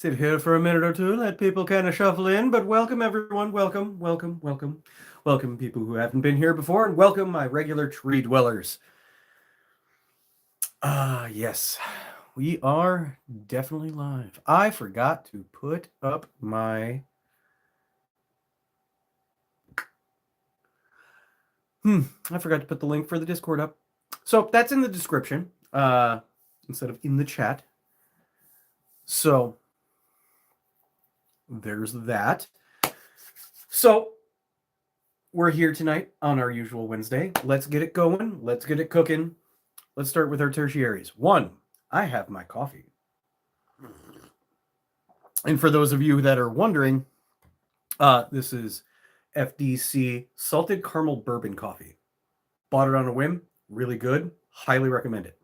sit here for a minute or two, let people kind of shuffle in. But welcome, everyone. Welcome, welcome, welcome. Welcome, people who haven't been here before, and welcome, my regular tree dwellers. Yes, we are definitely live. I forgot to put up my... I forgot to put the link for the Discord up. So that's in the description, instead of in the chat. So there's that. So we're here tonight on our usual Wednesday. Let's get it going. Let's get it cooking. Let's start with our tertiaries. One, I have my coffee. And for those of you that are wondering, this is FDC Salted Caramel Bourbon Coffee. Bought it on a whim. Really good. Highly recommend it.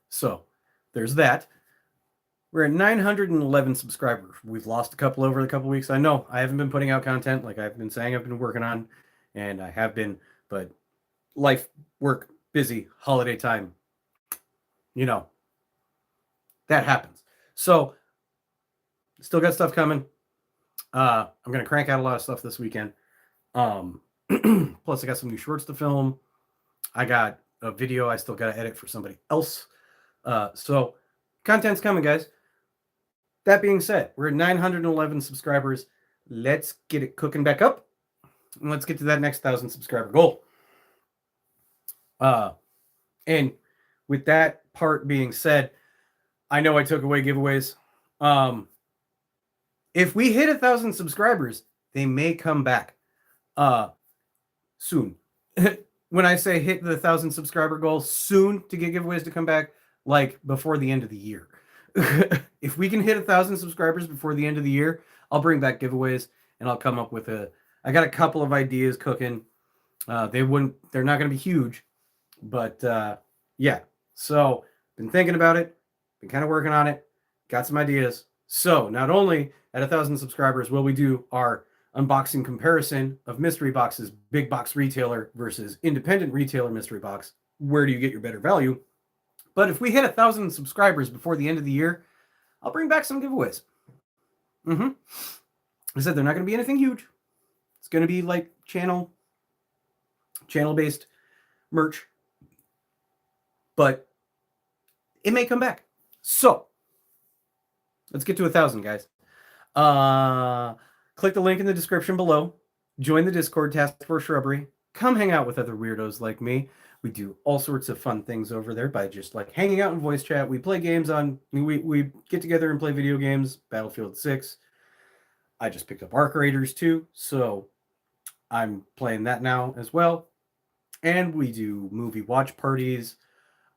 So there's that. We're at 911 subscribers. We've lost a couple over the couple weeks. I know I haven't been putting out content like I've been saying I've been working on, and I have been, but life, work, busy, holiday time, that happens. So still got stuff coming. I'm going to crank out a lot of stuff this weekend. Plus I got some new shorts to film. I got a video I still got to edit for somebody else. So content's coming, guys. That being said, we're at 911 subscribers. Let's get it cooking back up. And let's get to that next 1,000 subscriber goal. And with that part being said, I know I took away giveaways. If we hit 1,000 subscribers, they may come back soon. When I say hit the 1,000 subscriber goal soon to get giveaways to come back, like before the end of the year. If we can hit 1,000 subscribers before the end of the year, I'll bring back giveaways and I'll come up with I got a couple of ideas cooking. They're not going to be huge, but yeah. So been thinking about it, been kind of working on it, got some ideas. So not only at 1,000 subscribers will we do our unboxing comparison of mystery boxes, big box retailer versus independent retailer mystery box. Where do you get your better value? But if we hit 1,000 subscribers before the end of the year, I'll bring back some giveaways. I said they're not going to be anything huge. It's going to be like channel-based merch. But it may come back. So let's get to 1,000, guys. Click the link in the description below. Join the Discord Task Force Shrubbery. Come hang out with other weirdos like me. We do all sorts of fun things over there by just like hanging out in voice chat. We play games we get together and play video games. Battlefield 6. I just picked up Arc Raiders 2, so I'm playing that now as well. And we do movie watch parties.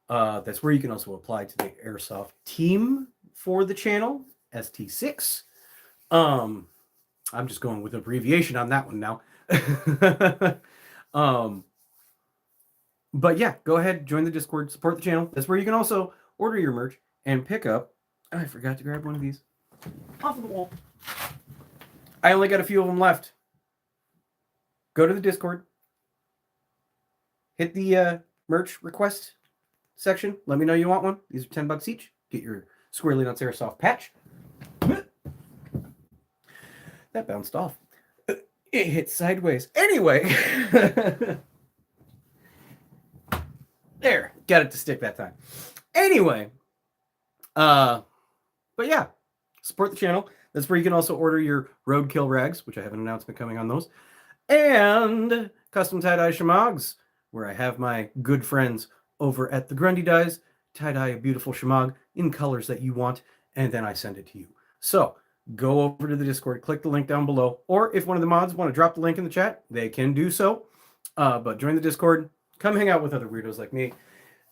That's where you can also apply to the Airsoft team for the channel, ST6. I'm just going with abbreviation on that one now. But yeah, go ahead, join the Discord, support the channel. That's where you can also order your merch and pick up. I forgot to grab one of these off of the wall. I only got a few of them left. Go to the Discord. Hit the merch request section. Let me know you want one. These are $10 each. Get your Squirrely Nuts Airsoft patch. That bounced off. It hit sideways. Anyway. There, got it to stick that time. Anyway, but yeah, support the channel. That's where you can also order your roadkill rags, which I have an announcement coming on those, and custom tie-dye shamags, where I have my good friends over at the Grundy Dyes tie-dye a beautiful shamag in colors that you want, and then I send it to you. So go over to the Discord, click the link down below, or if one of the mods want to drop the link in the chat, they can do so. But join the Discord. Come hang out with other weirdos like me.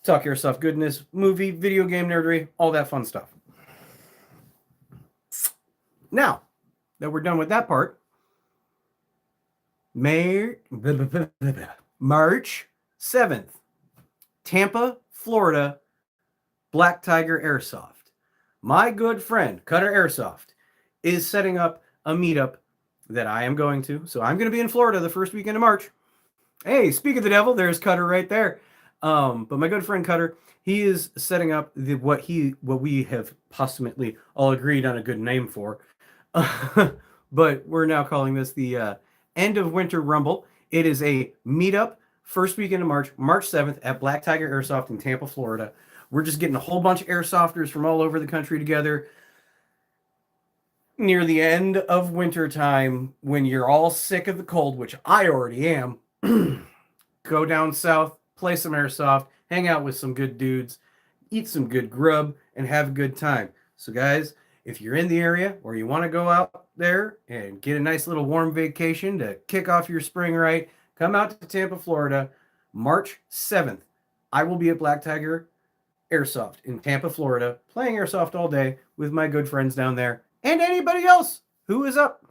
Talk airsoft goodness, movie, video game nerdery, all that fun stuff. Now that we're done with that part, March 7th, Tampa, Florida, Black Tiger Airsoft. My good friend, Cutter Airsoft, is setting up a meetup that I am going to. So I'm going to be in Florida the first weekend of March. Hey, speak of the devil, there's Cutter right there. But my good friend Cutter, he is setting up what we have posthumously all agreed on a good name for. But we're now calling this the End of Winter Rumble. It is a meetup first weekend of March, March 7th at Black Tiger Airsoft in Tampa, Florida. We're just getting a whole bunch of airsofters from all over the country together near the end of winter time when you're all sick of the cold, which I already am. Go down south, play some airsoft, hang out with some good dudes, eat some good grub, and have a good time. So, guys, if you're in the area or you want to go out there and get a nice little warm vacation to kick off your spring right, come out to Tampa, Florida, March 7th. I will be at Black Tiger Airsoft in Tampa, Florida, playing airsoft all day with my good friends down there and anybody else who is up,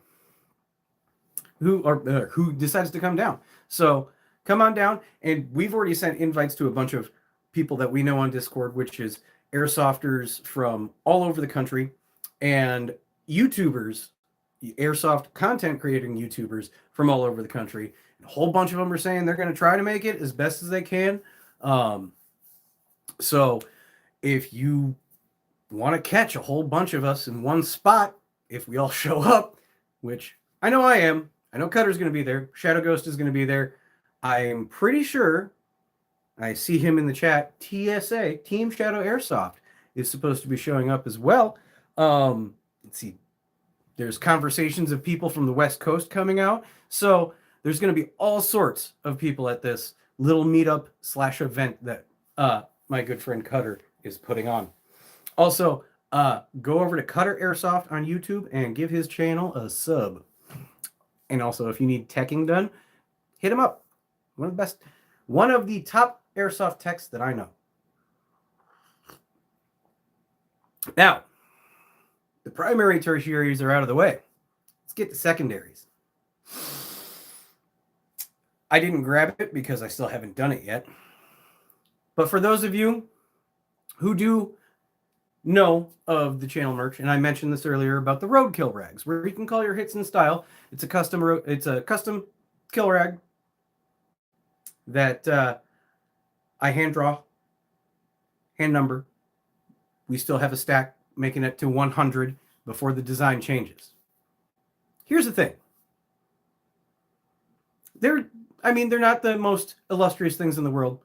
who decides to come down. So come on down, and we've already sent invites to a bunch of people that we know on Discord, which is airsofters from all over the country and YouTubers, airsoft content creating YouTubers from all over the country. A whole bunch of them are saying they're going to try to make it as best as they can. So if you want to catch a whole bunch of us in one spot, if we all show up, which I know I am, I know Cutter's going to be there, Shadow Ghost is going to be there. I'm pretty sure I see him in the chat. TSA, Team Shadow Airsoft, is supposed to be showing up as well. Let's see. There's conversations of people from the West Coast coming out. So there's going to be all sorts of people at this little meetup / event that my good friend Cutter is putting on. Also, go over to Cutter Airsoft on YouTube and give his channel a sub. And also, if you need teching done, hit him up. One of the top airsoft techs that I know. Now, the primary tertiaries are out of the way. Let's get to secondaries. I didn't grab it because I still haven't done it yet. But for those of you who do know of the channel merch, and I mentioned this earlier about the roadkill rags, where you can call your hits in style. It's a custom kill rag that I hand draw, hand number. We still have a stack, making it to 100 before the design changes. Here's the thing. They're not the most illustrious things in the world,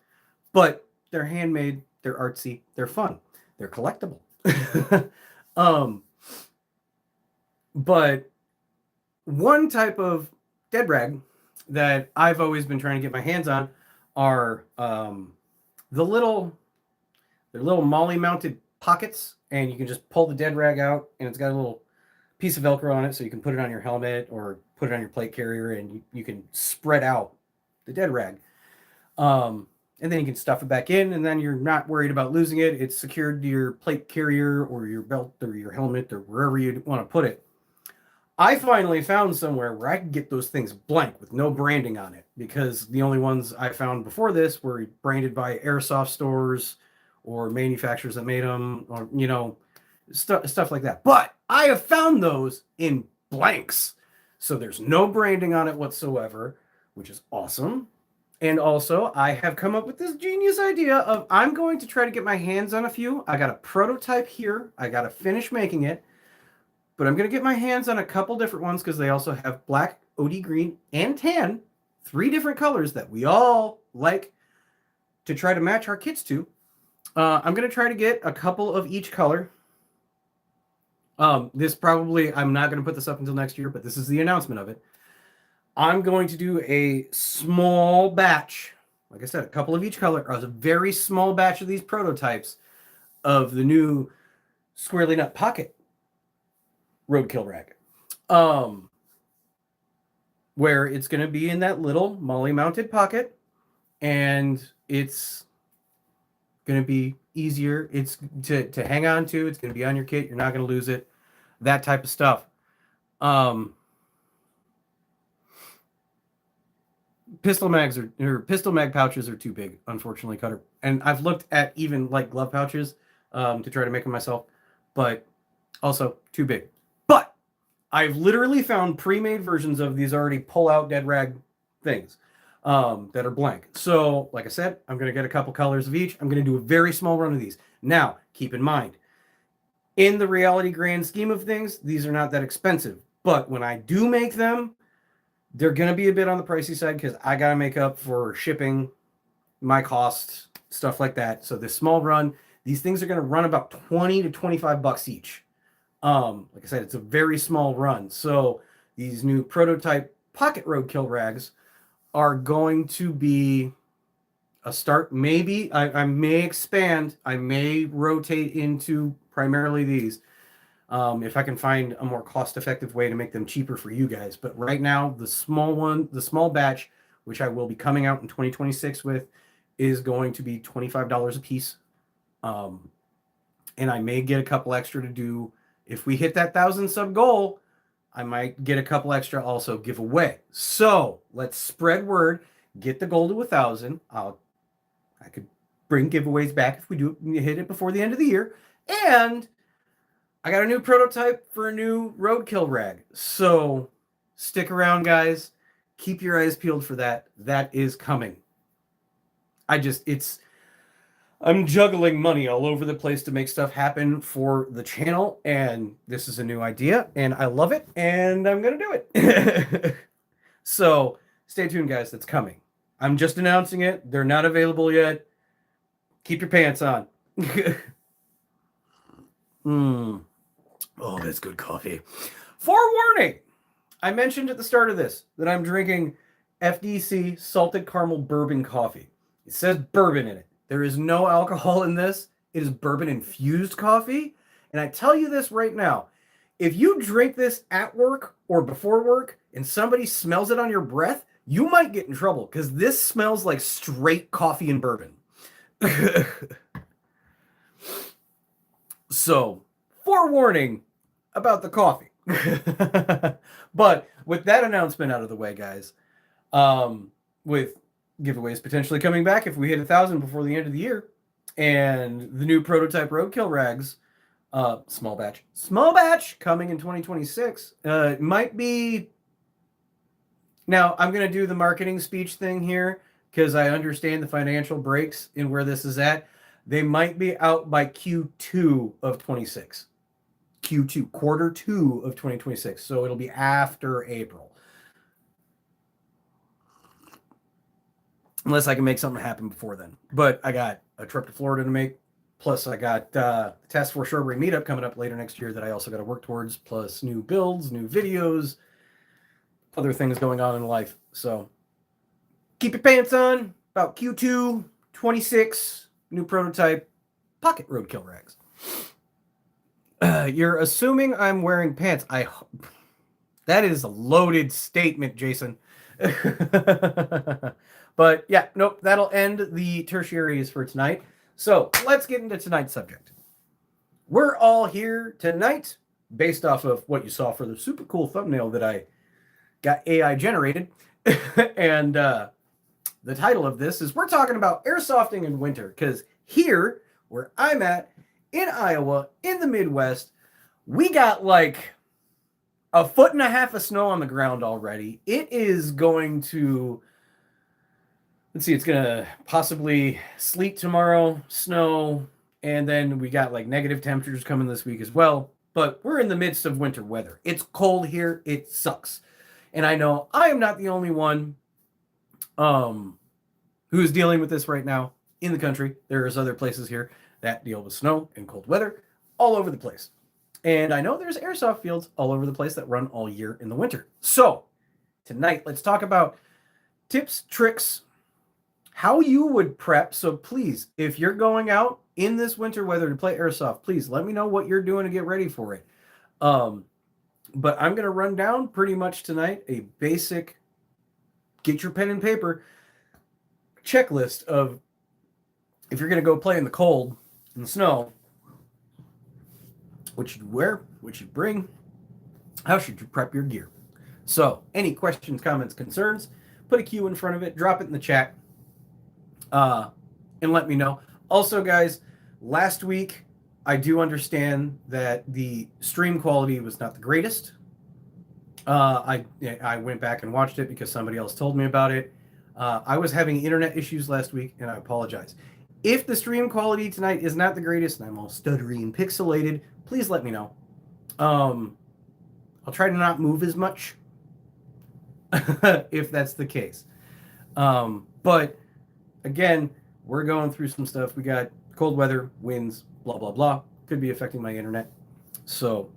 but they're handmade, they're artsy, they're fun, they're collectible. But one type of dead rag that I've always been trying to get my hands on are they're little MOLLE mounted pockets, and you can just pull the dead rag out, and it's got a little piece of Velcro on it, so you can put it on your helmet or put it on your plate carrier, and you can spread out the dead rag. And then you can stuff it back in, and then you're not worried about losing it. It's secured to your plate carrier or your belt or your helmet or wherever you want to put it. I finally found somewhere where I could get those things blank with no branding on it, because the only ones I found before this were branded by airsoft stores or manufacturers that made them, or, stuff like that. But I have found those in blanks. So there's no branding on it whatsoever, which is awesome. And also, I have come up with this genius idea of I'm going to try to get my hands on a few. I got a prototype here. I got to finish making it. But I'm going to get my hands on a couple different ones, because they also have black, OD green, and tan. 3 different colors that we all like to try to match our kits to. I'm going to try to get a couple of each color. I'm not going to put this up until next year, but this is the announcement of it. I'm going to do a small batch, like I said, a couple of each color, a very small batch of these prototypes of the new squarely nut pocket roadkill rag, where it's going to be in that little MOLLE mounted pocket, and it's going to be easier. It's to hang on to. It's going to be on your kit. You're not going to lose it. That type of stuff. Pistol mag pouches are too big, unfortunately, Cutter. And I've looked at even like glove pouches to try to make them myself, but also too big. But I've literally found pre-made versions of these already pull-out dead rag things. that are blank. So, like I said, I'm going to get a couple colors of each. I'm going to do a very small run of these. Now, keep in mind, in the reality grand scheme of things, these are not that expensive. But when I do make them, they're going to be a bit on the pricey side because I got to make up for shipping, my costs, stuff like that. So this small run, these things are going to run about 20 to 25 bucks each. Like I said, it's a very small run. So these new prototype pocket roadkill rags are going to be a start. Maybe I may expand. I may rotate into primarily these. If I can find a more cost-effective way to make them cheaper for you guys. But right now, the small batch, which I will be coming out in 2026 with, is going to be $25 a piece. And I may get a couple extra to do. If we hit that 1,000 sub goal, I might get a couple extra also give away. So let's spread word, get the goal to 1,000. I could bring giveaways back if we do hit it before the end of the year. And I got a new prototype for a new roadkill rag. So stick around, guys. Keep your eyes peeled for that. That is coming. I'm juggling money all over the place to make stuff happen for the channel, and this is a new idea, and I love it, and I'm going to do it. So stay tuned, guys. That's coming. I'm just announcing it. They're not available yet. Keep your pants on. Oh, that's good coffee. Forewarning! I mentioned at the start of this that I'm drinking FDC salted caramel bourbon coffee. It says bourbon in it. There is no alcohol in this. It is bourbon infused coffee. And I tell you this right now, if you drink this at work or before work and somebody smells it on your breath, you might get in trouble because this smells like straight coffee and bourbon. So, forewarning about the coffee. But with that announcement out of the way, guys, with giveaways potentially coming back if we hit 1,000 before the end of the year, and the new prototype roadkill rags, small batch coming in 2026. It might be. Now I'm going to do the marketing speech thing here because I understand the financial breaks in where this is at. They might be out by Q2 of 26. Q2, quarter 2 of 2026. So it'll be after April. Unless I can make something happen before then. But I got a trip to Florida to make. Plus, I got the Task Force Shrubbery meetup coming up later next year that I also got to work towards. Plus, new builds, new videos, other things going on in life. So, keep your pants on. About Q2, 26, new prototype, pocket roadkill rags. You're assuming I'm wearing pants. That is a loaded statement, Jason. But yeah, nope, that'll end the tertiaries for tonight. So let's get into tonight's subject. We're all here tonight based off of what you saw for the super cool thumbnail that I got AI generated. And the title of this is we're talking about airsofting in winter, because here where I'm at in Iowa, in the Midwest, we got like 1.5 feet of snow on the ground already. It is going to, let's see, it's going to possibly sleet tomorrow, snow, and then we got like negative temperatures coming this week as well. But we're in the midst of winter weather. It's cold here. It sucks. And I know I am not the only one who is dealing with this right now in the country. There's other places here that deal with snow and cold weather all over the place. And I know there's airsoft fields all over the place that run all year in the winter. So tonight, let's talk about tips, tricks, how you would prep. So please, if you're going out in this winter weather to play airsoft, please let me know what you're doing to get ready for it. But I'm going to run down pretty much tonight a basic, get your pen and paper checklist of if you're going to go play in the cold and the snow, what should you wear, what should you bring, how should you prep your gear. So any questions, comments, concerns, put a Q in front of it, drop it in the chat, and let me know. Also, guys, last week, I do understand that the stream quality was not the greatest. I went back and watched it because somebody else told me about it. I was having internet issues last week, and I apologize. If the stream quality tonight is not the greatest and I'm all stuttery and pixelated, please let me know. I'll try to not move as much if that's the case. But again, we're going through some stuff. We got cold weather, winds, blah, blah, blah. Could be affecting my internet. So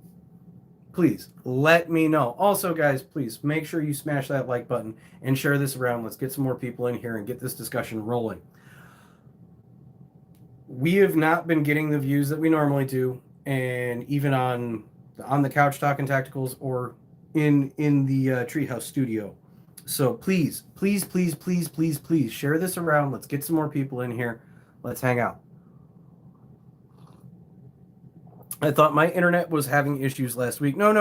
please let me know. Also, guys, please make sure you smash that like button and share this around. Let's get some more people in here and get this discussion rolling. We have not been getting the views that we normally do, and even on the couch talking tacticals or in the treehouse studio. So please share this around. Let's get some more people in here. Let's hang out. I thought my internet was having issues last week. No.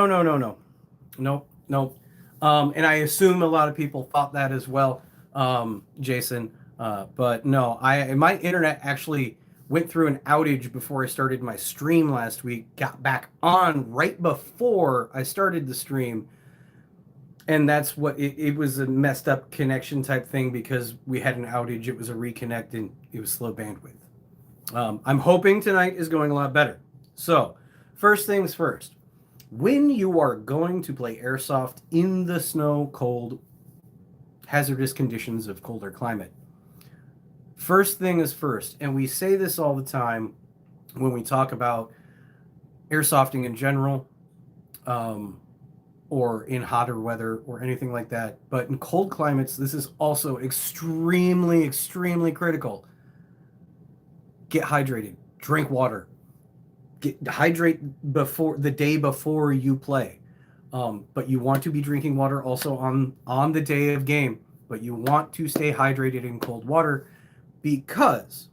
Nope. And I assume a lot of people thought that as well, Jason. But no, my internet actually went through an outage before I started my stream last week, got back on right before I started the stream. And that's what it was, a messed up connection type thing because we had an outage. It was a reconnect and it was slow bandwidth. I'm hoping tonight is going a lot better. So first things first, when you are going to play airsoft in the snow, cold, hazardous conditions of colder climate, first thing is first, and we say this all the time when we talk about airsofting in general, or in hotter weather or anything like that. But in cold climates, this is also extremely critical. Get hydrated, drink water, hydrate before the day before you play. But you want to be drinking water also on the day of game, but you want to stay hydrated in cold water because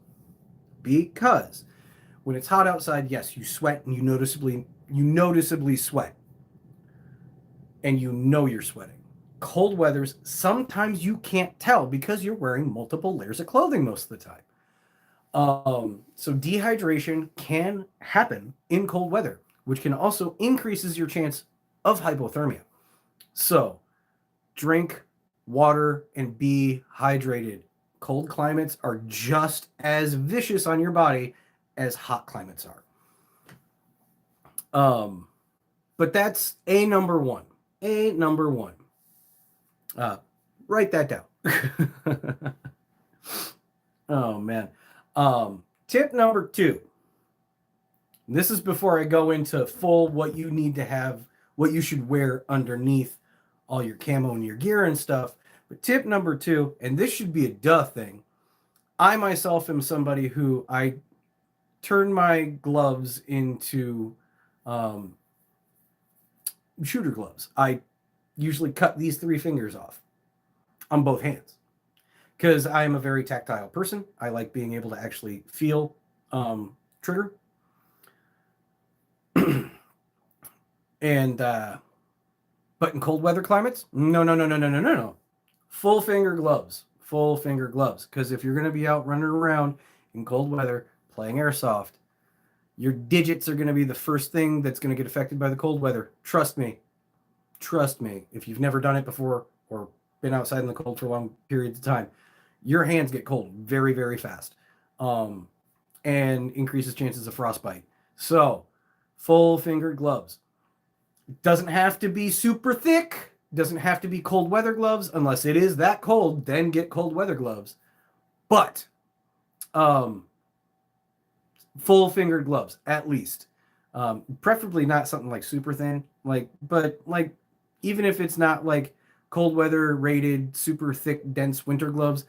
when it's hot outside, yes, you sweat and you noticeably sweat. And you know you're sweating. Cold weathers, sometimes you can't tell because you're wearing multiple layers of clothing most of the time. So dehydration can happen in cold weather, which can also increases your chance of hypothermia. So drink water and be hydrated. Cold climates are just as vicious on your body as hot climates are. But that's number one. Number one. Write that down. Oh, man. Tip number 2. This is before I go into full what you need to have, what you should wear underneath all your camo and your gear and stuff. But tip number 2, and this should be a duh thing. I myself am somebody who I turn my gloves into shooter gloves. I usually cut these 3 fingers off on both hands because I am a very tactile person. I like being able to actually feel trigger. And but in cold weather climates, no. Full finger gloves, because if you're going to be out running around in cold weather playing airsoft, your digits are going to be the first thing that's going to get affected by the cold weather. Trust me. If you've never done it before or been outside in the cold for long periods of time, your hands get cold very, very fast, and increases chances of frostbite. So full finger gloves. It doesn't have to be super thick. It doesn't have to be cold weather gloves. Unless it is that cold, then get cold weather gloves. But full fingered gloves, at least. Preferably not something like super thin, but even if it's not like cold weather rated, super thick, dense winter gloves,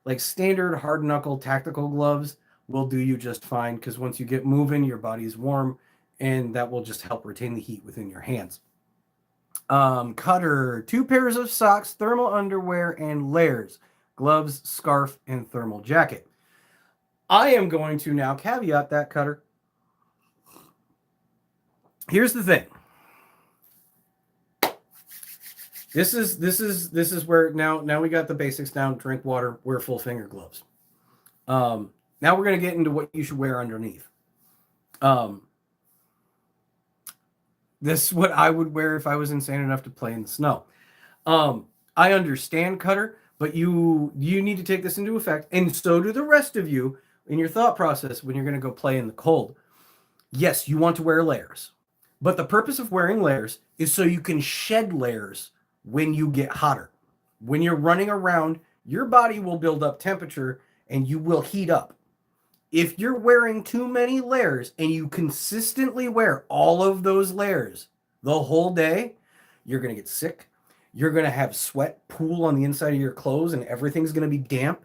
like standard hard knuckle tactical gloves will do you just fine, because once you get moving, your body's warm, and that will just help retain the heat within your hands. Cutter, 2 pairs of socks, thermal underwear, and layers, gloves, scarf, and thermal jacket. I am going to now caveat that, Cutter. Here's the thing. This is where now we got the basics down. Drink water, wear full finger gloves. Now we're going to get into what you should wear underneath. This is what I would wear if I was insane enough to play in the snow. I understand, Cutter, But you need to take this into effect, and so do the rest of you in your thought process when you're going to go play in the cold. Yes, you want to wear layers, but the purpose of wearing layers is so you can shed layers when you get hotter. When you're running around, your body will build up temperature and you will heat up. If you're wearing too many layers and you consistently wear all of those layers the whole day, you're going to get sick. You're going to have sweat pool on the inside of your clothes and everything's going to be damp.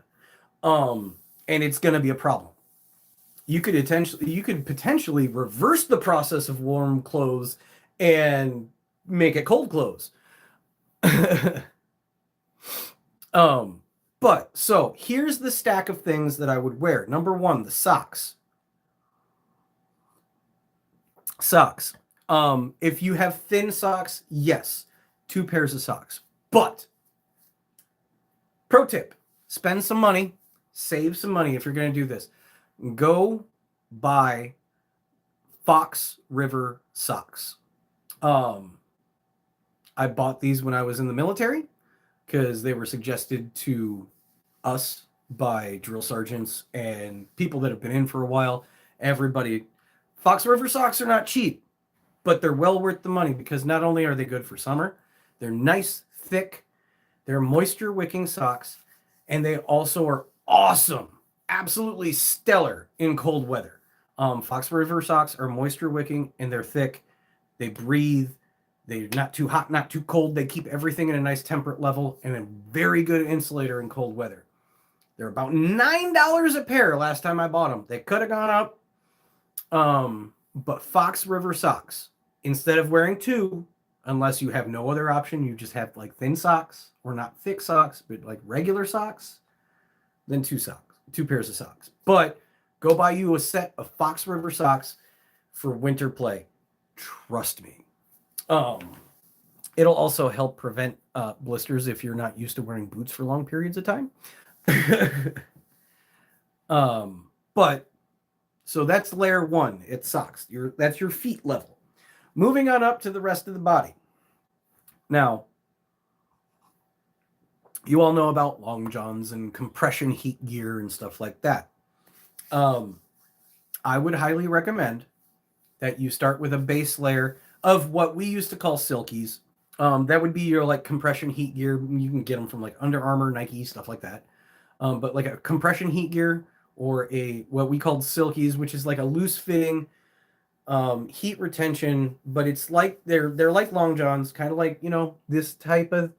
And it's going to be a problem. You could potentially reverse the process of warm clothes and make it cold clothes. But so here's the stack of things that I would wear. Number one, the socks. Socks. If you have thin socks, yes, 2 pairs of socks. But pro tip, spend some money, save some money if you're going to do this. Go buy Fox River socks. I bought these when I was in the military because they were suggested to us by drill sergeants and people that have been in for a while. Everybody, Fox River socks are not cheap, but they're well worth the money because not only are they good for summer, they're nice, thick, they're moisture wicking socks, and they also are awesome, absolutely stellar in cold weather. Fox River socks are moisture wicking and they're thick. They breathe. They're not too hot, not too cold. They keep everything in a nice temperate level and a very good insulator in cold weather. They're about $9 a pair last time I bought them. They could have gone up. But Fox River socks, instead of wearing 2, unless you have no other option, you just have like thin socks or not thick socks, but like regular socks, then 2 pairs of socks. But go buy you a set of Fox River socks for winter play. Trust me. It'll also help prevent blisters if you're not used to wearing boots for long periods of time. But so that's layer 1. It's socks. That's your feet level. Moving on up to the rest of the body. Now, you all know about long johns and compression heat gear and stuff like that. I would highly recommend that you start with a base layer of what we used to call silkies. That would be your like compression heat gear. You can get them from like Under Armour, Nike, stuff like that. But like a compression heat gear or what we called silkies, which is like a loose fitting heat retention, but it's like they're like long johns, kind of like, this type of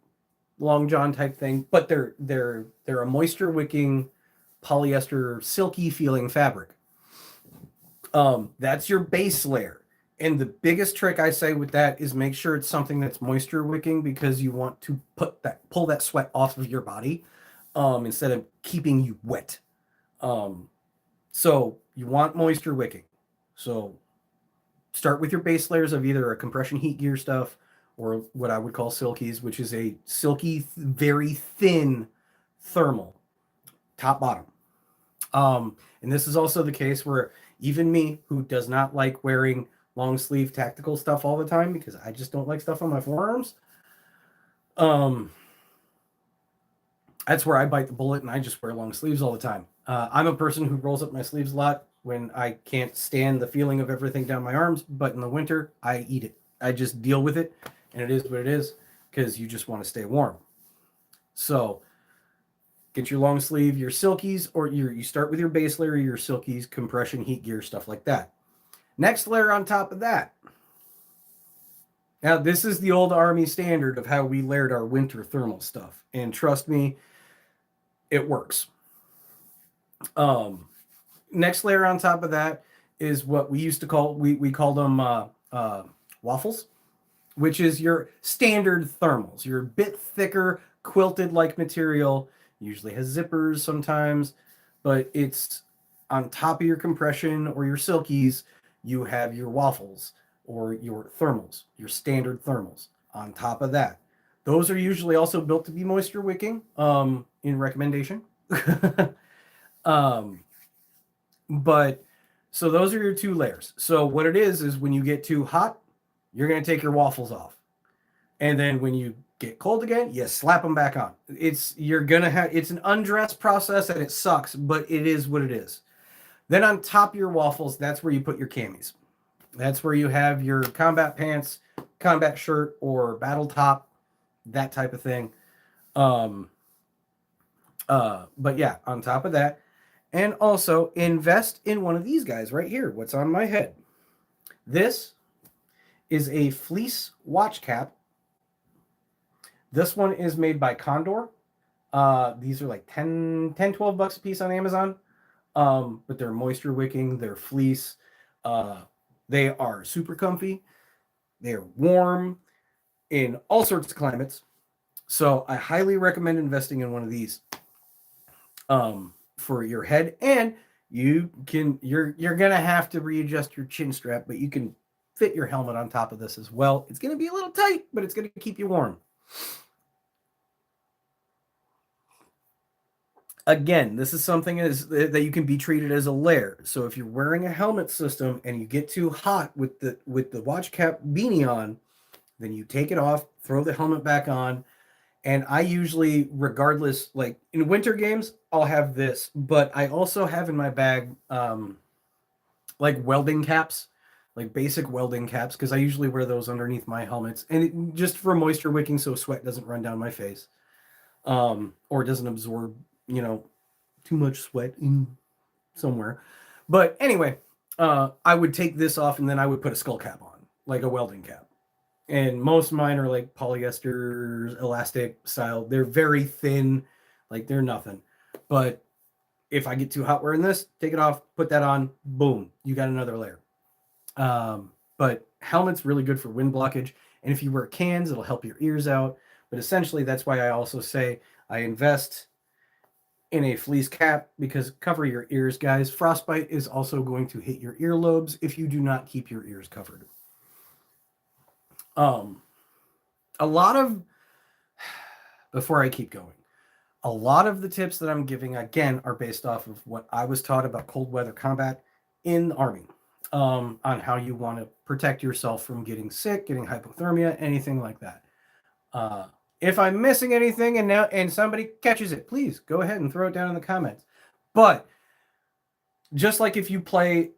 long john type thing, but they're a moisture wicking polyester silky feeling fabric. That's your base layer. And the biggest trick I say with that is make sure it's something that's moisture wicking because you want to pull that sweat off of your body instead of keeping you wet. So you want moisture wicking. So start with your base layers of either a compression heat gear stuff or what I would call silkies, which is a silky, very thin thermal, top bottom. And this is also the case where even me, who does not like wearing long sleeve tactical stuff all the time because I just don't like stuff on my forearms. That's where I bite the bullet and I just wear long sleeves all the time. I'm a person who rolls up my sleeves a lot when I can't stand the feeling of everything down my arms, but in the winter, I eat it. I just deal with it, and it is what it is because you just want to stay warm. So get your long sleeve, your silkies, or you start with your base layer, your silkies, compression, heat gear, stuff like that. Next layer on top of that. Now, this is the old Army standard of how we layered our winter thermal stuff. And trust me, it works. Next layer on top of that is what we used to call, we called them waffles, which is your standard thermals. Your bit thicker, quilted-like material, usually has zippers sometimes, but it's on top of your compression or your silkies. You have your waffles or your thermals, your standard thermals on top of that. Those are usually also built to be moisture wicking in recommendation. But so those are your 2 layers. So what it is when you get too hot, you're going to take your waffles off. And then when you Get cold again, you slap them back on. It's an undress process and it sucks, but it is what it is. Then on top of your waffles, that's where you put your camis. That's where you have your combat pants, combat shirt, or battle top, that type of thing. But yeah, on top of that, and also invest in one of these guys right here. What's on my head? This is a fleece watch cap. This one is made by Condor. These are like 10, 12 bucks a piece on Amazon. But they're moisture wicking, they're fleece. They are super comfy. They're warm in all sorts of climates. So I highly recommend investing in one of these for your head. And you're gonna have to readjust your chin strap, but you can fit your helmet on top of this as well. It's gonna be a little tight, but it's gonna keep you warm. Again, this is something that you can be treated as a layer. So if you're wearing a helmet system and you get too hot with the watch cap beanie on, then you take it off, throw the helmet back on. And I usually, regardless, like in winter games, I'll have this, but I also have in my bag like welding caps, like basic welding caps, because I usually wear those underneath my helmets, and just for moisture wicking, so sweat doesn't run down my face, or doesn't absorb, too much sweat in somewhere. But anyway, I would take this off and then I would put a skull cap on, like a welding cap. And most of mine are like polyester, elastic style. They're very thin, like they're nothing. But if I get too hot wearing this, take it off, put that on, boom, you got another layer. But helmet's really good for wind blockage. And if you wear cans, it'll help your ears out. But essentially, that's why I also say I invest in a fleece cap, because cover your ears, guys. Frostbite is also going to hit your earlobes if you do not keep your ears covered. Before I keep going, a lot of the tips that I'm giving, again, are based off of what I was taught about cold weather combat in the Army, on how you want to protect yourself from getting sick, getting hypothermia, anything like that. If I'm missing anything and somebody catches it, please go ahead and throw it down in the comments. But just like if you play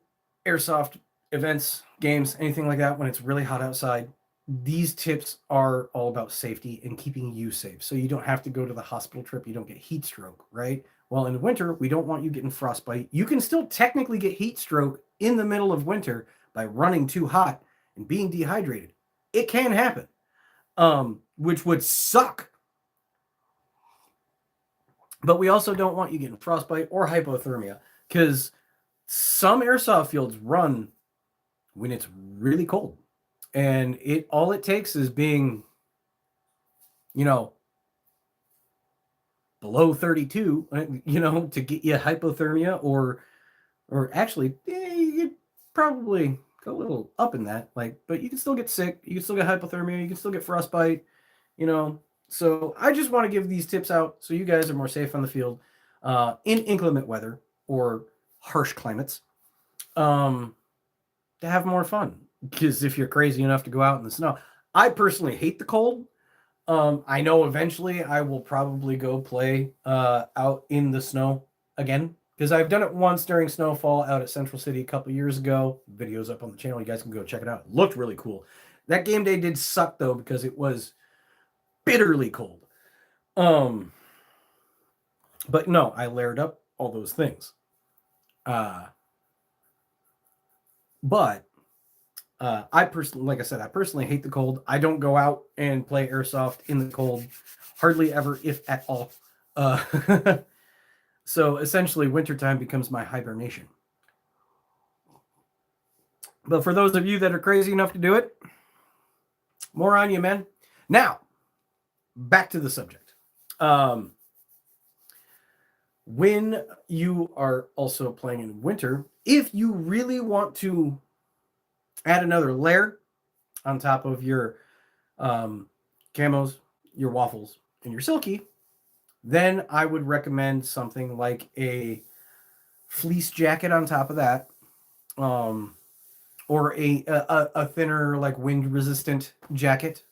airsoft events, games, anything like that, when it's really hot outside, these tips are all about safety and keeping you safe. So you don't have to go to the hospital trip. You don't get heat stroke, right? Well, in winter, we don't want you getting frostbite. You can still technically get heat stroke in the middle of winter by running too hot and being dehydrated. It can happen, which would suck. But we also don't want you getting frostbite or hypothermia, because some airsoft fields run when it's really cold. And all it takes is being, below 32, to get you hypothermia, or actually, you could probably go a little up in that, but you can still get sick, you can still get hypothermia, you can still get frostbite, So I just want to give these tips out so you guys are more safe on the field, in inclement weather or harsh climates, to have more fun. Because if you're crazy enough to go out in the snow, I personally hate the cold. I know eventually I will probably go play out in the snow again, because I've done it once during snowfall out at Central City a couple years ago. Video's up on the channel. You guys can go check it out. It looked really cool. That game day did suck, though, because it was bitterly cold. But no, I layered up all those things. But I personally hate the cold. I don't go out and play airsoft in the cold, hardly ever, if at all. So essentially, wintertime becomes my hibernation. But for those of you that are crazy enough to do it, more on you, man. Now, back to the subject. When you are also playing in winter, if you really want to add another layer on top of your camos, your waffles, and your silky, then I would recommend something like a fleece jacket on top of that, or a thinner, like wind resistant jacket,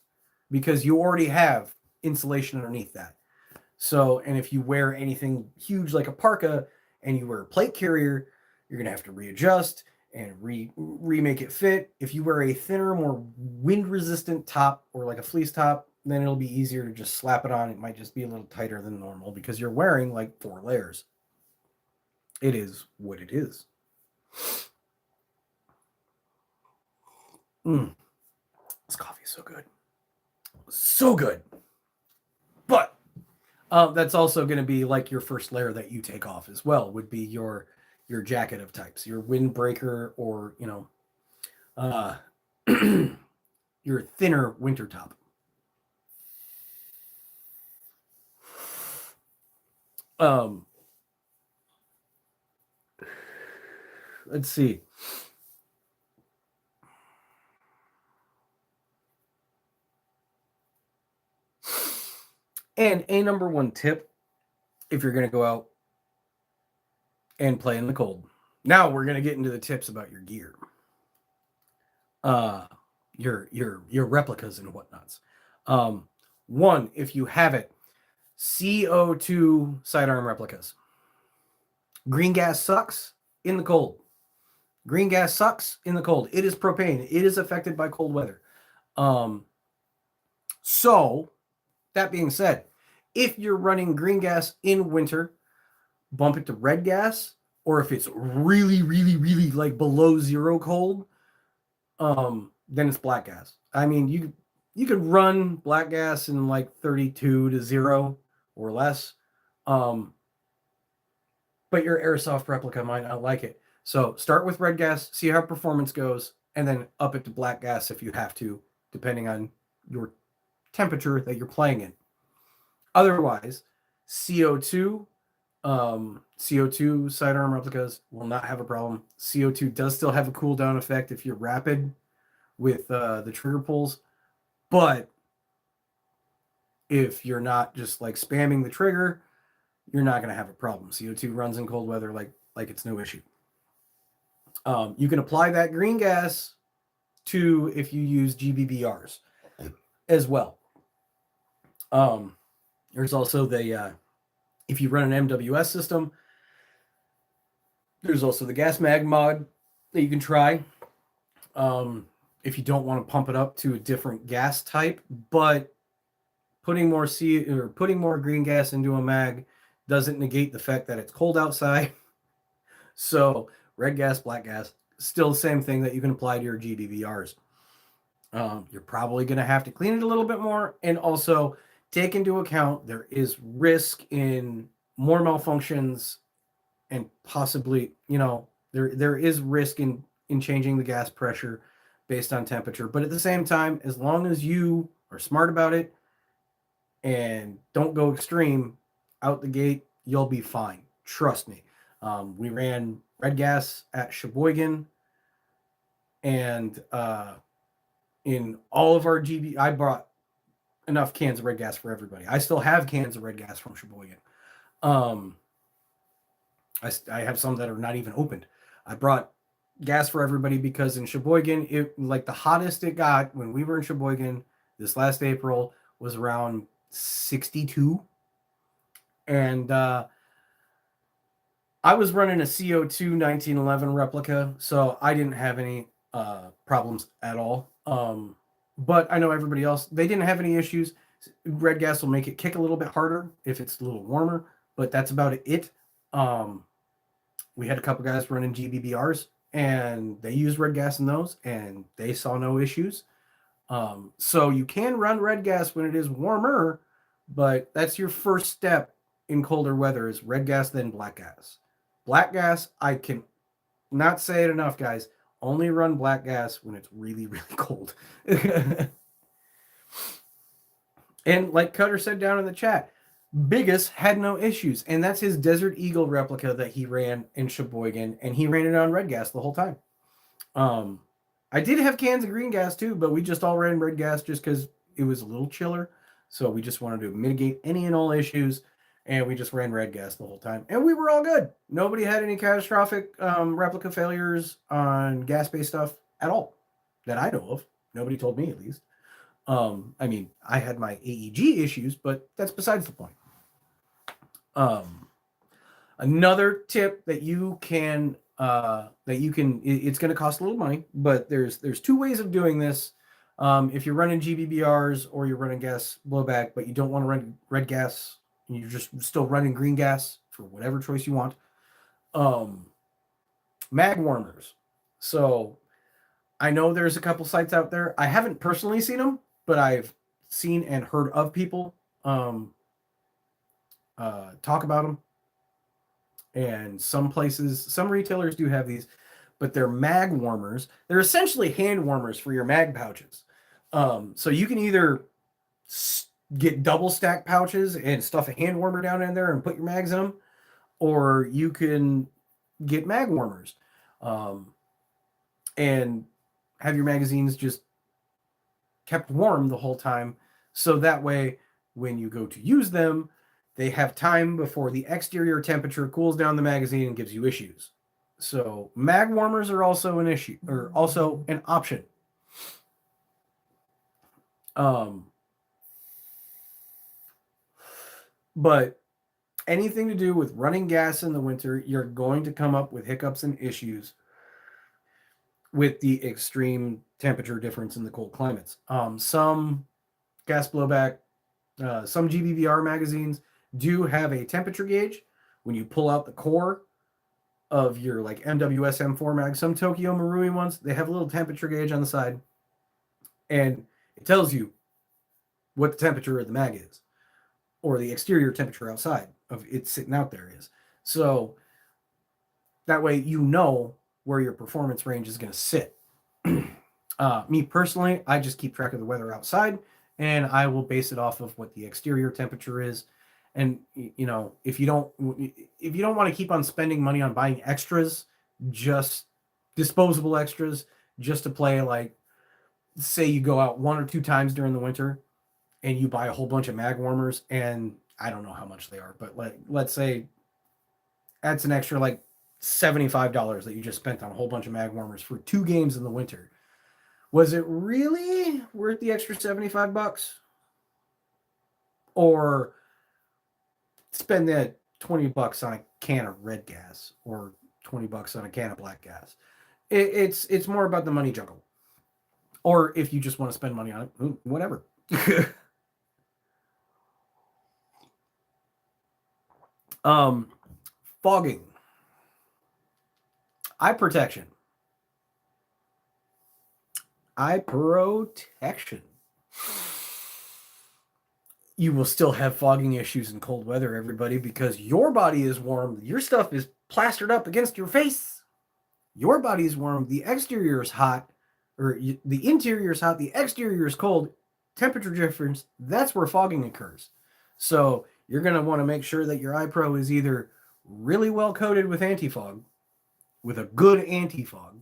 because you already have insulation underneath that. So, and if you wear anything huge like a parka and you wear a plate carrier, you're going to have to readjust and remake it fit. If you wear a thinner, more wind resistant top or like a fleece top, then it'll be easier to just slap it on. It might just be a little tighter than normal because you're wearing like 4 layers. It is what it is. This coffee is so good. So good. But that's also going to be like your first layer that you take off as well, would be your jacket of types, your windbreaker, or your thinner winter top. Let's see. And a number one tip, if you're going to go out and play in the cold. Now we're going to get into the tips about your gear. Your replicas and whatnots. One, if you have it, CO2 sidearm replicas. Green gas sucks in the cold. Green gas sucks in the cold. It is propane. It is affected by cold weather. So, that being said, if you're running green gas in winter, bump it to red gas, or if it's really, really, really like below zero cold, then it's black gas. I mean, you could run black gas in like 32 to 0 or less, but your airsoft replica might not like it. So start with red gas, see how performance goes, and then up it to black gas if you have to, depending on your temperature that you're playing in. Otherwise, CO2 sidearm replicas will not have a problem. CO2 does still have a cool down effect if you're rapid with the trigger pulls, but if you're not just like spamming the trigger, you're not going to have a problem. CO2 runs in cold weather like it's no issue. You can apply that green gas to if you use GBBRs as well. There's also the if you run an MWS system, there's also the gas mag mod that you can try. If you don't want to pump it up to a different gas type, but putting more green gas into a mag doesn't negate the fact that it's cold outside. So red gas, black gas, still the same thing that you can apply to your GBBRs. You're probably going to have to clean it a little bit more, and also take into account there is risk in more malfunctions, and possibly, there is risk in changing the gas pressure based on temperature. But at the same time, as long as you are smart about it and don't go extreme out the gate, you'll be fine. Trust me. We ran red gas at Sheboygan, and in all of our GB, I brought enough cans of red gas for everybody. I still have cans of red gas from Sheboygan. I have some that are not even opened. I brought gas for everybody because in Sheboygan, it like the hottest it got when we were in Sheboygan this last April was around 62. And I was running a CO2 1911 replica, so I didn't have any problems at all. But I know everybody else, they didn't have any issues. Red gas will make it kick a little bit harder if it's a little warmer, but that's about it. We had a couple guys running GBBRs, and they used red gas in those, and they saw no issues. So you can run red gas when it is warmer, but that's your first step in colder weather is red gas, then black gas. Black gas, I can not say it enough, guys. Only run black gas when it's really, really cold. And like Cutter said down in the chat, Biggest had no issues, and that's his Desert Eagle replica that he ran in Sheboygan, and he ran it on red gas the whole time. I did have cans of green gas too, but we just all ran red gas just because it was a little chiller. So we just wanted to mitigate any and all issues, and we just ran red gas the whole time, and we were all good. Nobody had any catastrophic replica failures on gas-based stuff at all that I know of. Nobody told me, at least. I mean, I had my AEG issues, but that's besides the point. Another tip that you can it's going to cost a little money, but there's two ways of doing this. If you're running GBBRs or you're running gas blowback, but you don't want to run red gas, and you're just still running green gas for whatever choice you want, mag warmers. So I know there's a couple sites out there. I haven't personally seen them, but I've seen and heard of people talk about them. And some places, some retailers do have these, but they're mag warmers. They're essentially hand warmers for your mag pouches. So you can either get double stack pouches and stuff a hand warmer down in there and put your mags in them, or you can get mag warmers and have your magazines just kept warm the whole time. So that way, when you go to use them, they have time before the exterior temperature cools down the magazine and gives you issues. So mag warmers are also an issue, or also an option. But anything to do with running gas in the winter, you're going to come up with hiccups and issues with the extreme temperature difference in the cold climates. Some gas blowback, some GBVR magazines do have a temperature gauge. When you pull out the core of your like MWS M4 mag, some Tokyo Marui ones, they have a little temperature gauge on the side, and it tells you what the temperature of the mag is, or the exterior temperature outside of it sitting out there is. So that way you know where your performance range is going to sit. Me personally, I just keep track of the weather outside, and I will base it off of what the exterior temperature is. And you know, if you don't want to keep on spending money on buying extras, just disposable extras, just to play, like, say you go out 1 or 2 times during the winter and you buy a whole bunch of mag warmers, and I don't know how much they are, but let's say that's an extra like $75 that you just spent on a whole bunch of mag warmers for 2 games in the winter. Was it really worth the extra $75? Or spend that $20 on a can of red gas or $20 on a can of black gas? It's more about the money juggle. Or if you just want to spend money on it, whatever. Fogging, eye protection. You will still have fogging issues in cold weather, everybody, because your body is warm. Your stuff is plastered up against your face. Your body is warm. The exterior is hot, or the interior is hot. The exterior is cold. Temperature difference, that's where fogging occurs. So you're going to want to make sure that your iPro is either really well coated with anti-fog, with a good anti-fog,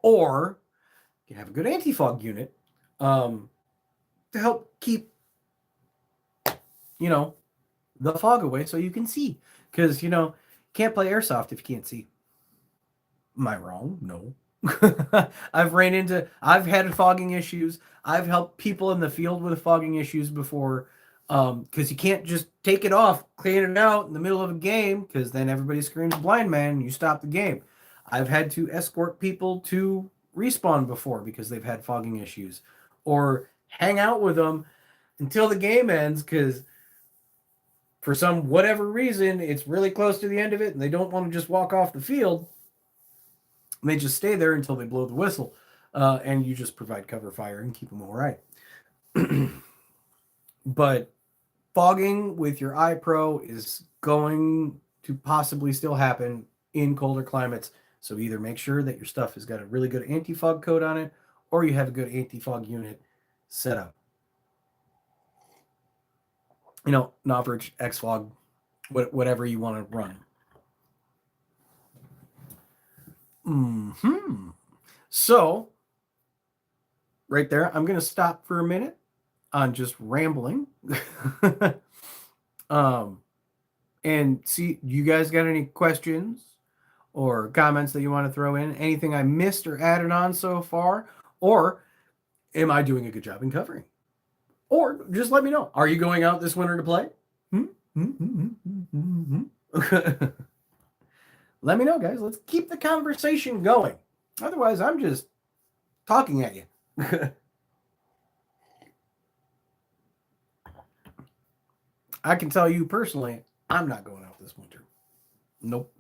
or you have a good anti-fog unit to help keep, the fog away so you can see. Because, you can't play airsoft if you can't see. Am I wrong? No. I've had fogging issues. I've helped people in the field with fogging issues before, because you can't just take it off, clean it out in the middle of a game, because then everybody screams blind man and you stop the game. I've had to escort people to respawn before because they've had fogging issues, or hang out with them until the game ends, because for some whatever reason it's really close to the end of it and they don't want to just walk off the field. They just stay there until they blow the whistle, and you just provide cover fire and keep them all right. But fogging with your iPro is going to possibly still happen in colder climates. So either make sure that your stuff has got a really good anti-fog coat on it, or you have a good anti-fog unit set up. Novridge, X-Fog, whatever you want to run. So, right there, I'm going to stop for a minute on just rambling. And see, you guys got any questions or comments that you want to throw in? Anything I missed or added on so far? Or Am I doing a good job in covering? Or just let me know. Are you going out this winter to play? Let me know, guys. Let's keep the conversation going. Otherwise, I'm just talking at you. I can tell you personally, I'm not going out this winter. Nope.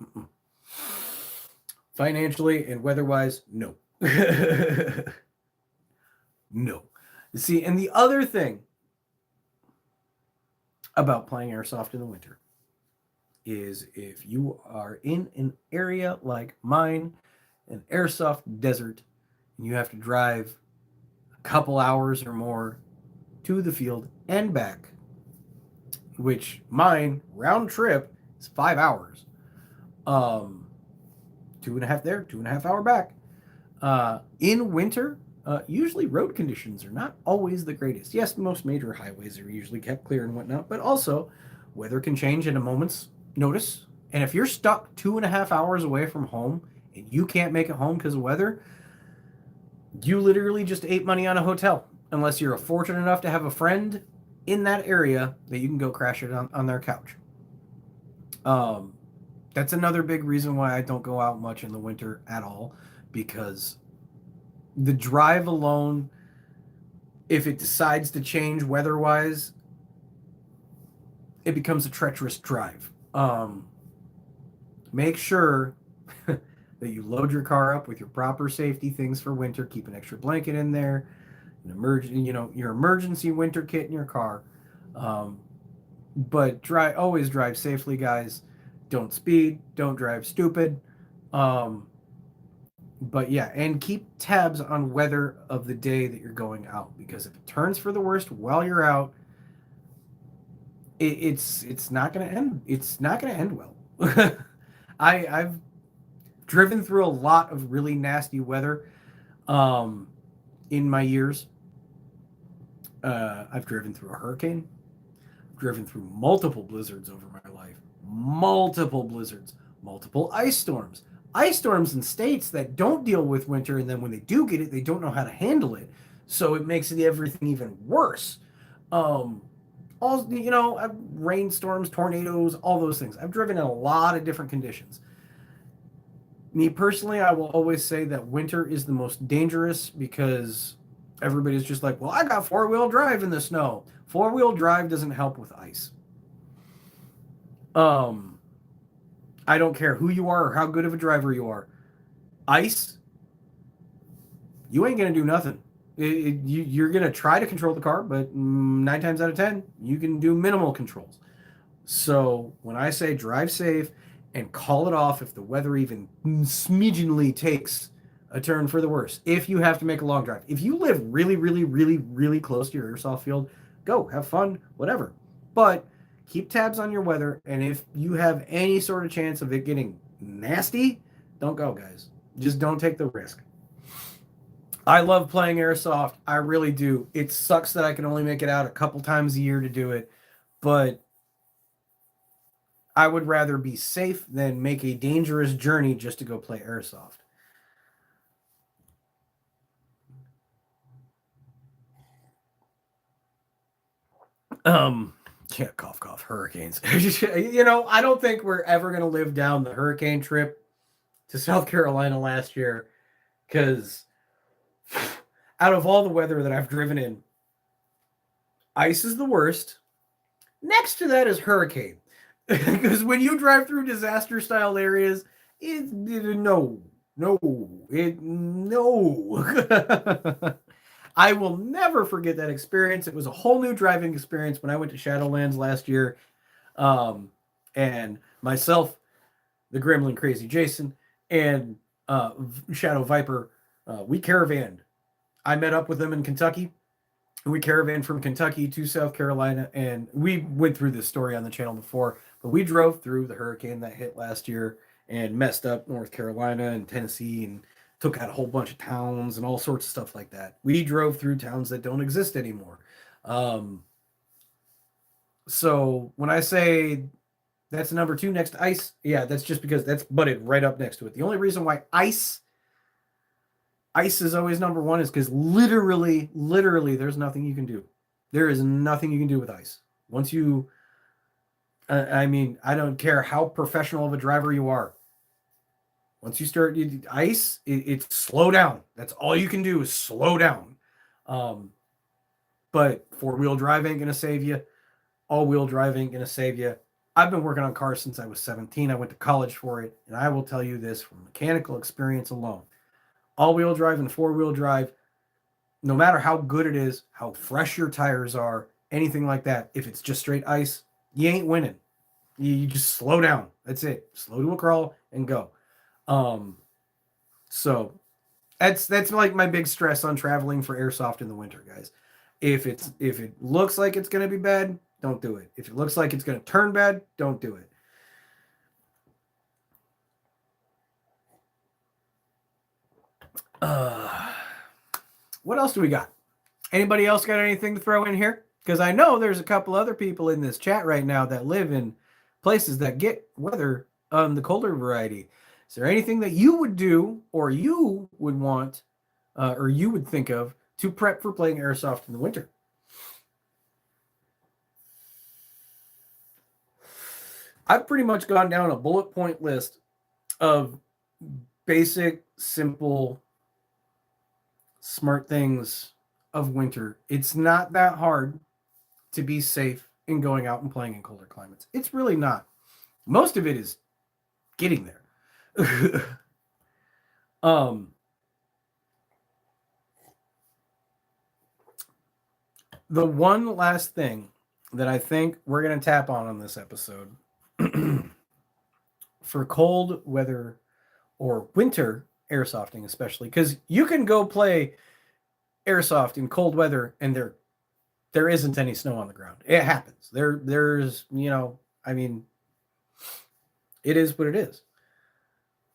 Mm-mm. Financially and weather-wise, no. No. See, and the other thing about playing airsoft in the winter is if you are in an area like mine, an airsoft desert, and you have to drive a couple hours or more to the field and back, which mine round trip is 5 hours. 2.5 there, 2.5 hour back. In winter, usually road conditions are not always the greatest. Yes, most major highways are usually kept clear and whatnot, but also weather can change in a moment's notice. And if you're stuck 2.5 hours away from home and you can't make it home because of weather, you literally just ate money on a hotel. Unless you're fortunate enough to have a friend in that area that you can go crash it on their couch. That's another big reason why I don't go out much in the winter at all, because the drive alone, if it decides to change weather-wise, it becomes a treacherous drive. Make sure that you load your car up with your proper safety things for winter. Keep an extra blanket in there, your emergency winter kit in your car. But always drive safely, guys. Don't speed. Don't drive stupid. But yeah, and keep tabs on weather of the day that you're going out, because if it turns for the worst while you're out, it's not gonna end. It's not gonna end well. I've driven through a lot of really nasty weather in my years. I've driven through a hurricane. I've driven through multiple blizzards over my life. Multiple blizzards. Multiple ice storms. Ice storms in states that don't deal with winter, and then when they do get it, they don't know how to handle it. So it makes everything even worse. Rainstorms, tornadoes, all those things. I've driven in a lot of different conditions. Me personally, I will always say that winter is the most dangerous, because everybody's just like, well, I got 4-wheel drive in the snow. 4-wheel drive doesn't help with ice. I don't care who you are or how good of a driver you are. Ice, you ain't going to do nothing. You're going to try to control the car, but 9 times out of 10, you can do minimal controls. So when I say drive safe and call it off if the weather even smidgenly takes a turn for the worse, if you have to make a long drive. If you live really, really, really, really close to your airsoft field, go, have fun, whatever. But keep tabs on your weather, and if you have any sort of chance of it getting nasty, don't go, guys. Just don't take the risk. I love playing airsoft. I really do. It sucks that I can only make it out a couple times a year to do it, but I would rather be safe than make a dangerous journey just to go play airsoft. Yeah, cough, cough, hurricanes. I don't think we're ever going to live down the hurricane trip to South Carolina last year, because out of all the weather that I've driven in, ice is the worst. Next to that is hurricane. Because when you drive through disaster-style areas, no. I will never forget that experience. It was a whole new driving experience when I went to Shadowlands last year. And myself, the Gremlin Crazy Jason, and Shadow Viper, we caravanned. I met up with them in Kentucky. We caravaned from Kentucky to South Carolina, and we went through this story on the channel before, but we drove through the hurricane that hit last year and messed up North Carolina and Tennessee and took out a whole bunch of towns and all sorts of stuff like that. We drove through towns that don't exist anymore. So when I say that's number 2 next to ice, yeah, that's just because that's butted right up next to it. The only reason why ice Ice is always number one, is because literally, there's nothing you can do. There is nothing you can do with ice. Once you, I mean, I don't care how professional of a driver you are. Once you start ice, it's slow down. That's all you can do is slow down. But four-wheel drive ain't gonna save you. All-wheel drive ain't gonna save you. I've been working on cars since I was 17. I went to college for it, and I will tell you this from mechanical experience alone: all-wheel drive and four-wheel drive, no matter how good it is, how fresh your tires are, anything like that, if it's just straight ice, you ain't winning. You just slow down. That's it. Slow to a crawl and go. So that's like my big stress on traveling for airsoft in the winter, guys. If it looks like it's gonna be bad, don't do it. If it looks like it's gonna turn bad, don't do it. What else do we got? Anybody else got anything to throw in here? Because I know there's a couple other people in this chat right now that live in places that get weather on the colder variety. Is there anything that you would do, or you would want, or you would think of to prep for playing airsoft in the winter? I've pretty much gone down a bullet point list of basic, simple, smart things of winter. It's not that hard to be safe in going out and playing in colder climates. It's really not. Most of it is getting there. The one last thing that I think we're going to tap on this episode for cold weather or winter airsofting, especially, because you can go play airsoft in cold weather and there isn't any snow on the ground. It happens. There's, I mean, it is what it is.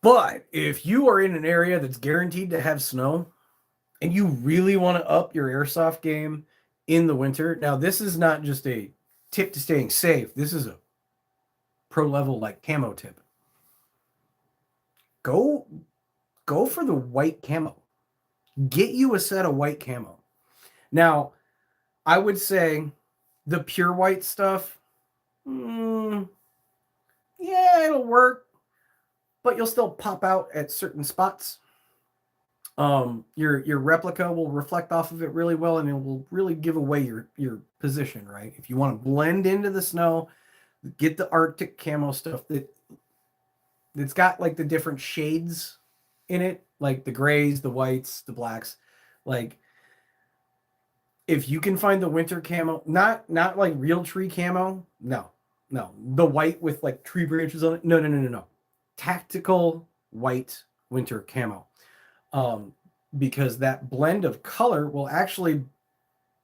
But if you are in an area that's guaranteed to have snow and you really want to up your airsoft game in the winter, now this is not just a tip to staying safe. This is a pro level like camo tip. Go for the white camo. Get you a set of white camo. Now, I would say the pure white stuff, yeah, it'll work, but you'll still pop out at certain spots. Your replica will reflect off of it really well, and it will really give away your position, right? If you want to blend into the snow, get the Arctic camo stuff that's got like the different shades in it, like the grays, the whites, the blacks. Like, if you can find the winter camo, not like real tree camo, no, the white with like tree branches on it, no, tactical white winter camo, because that blend of color will actually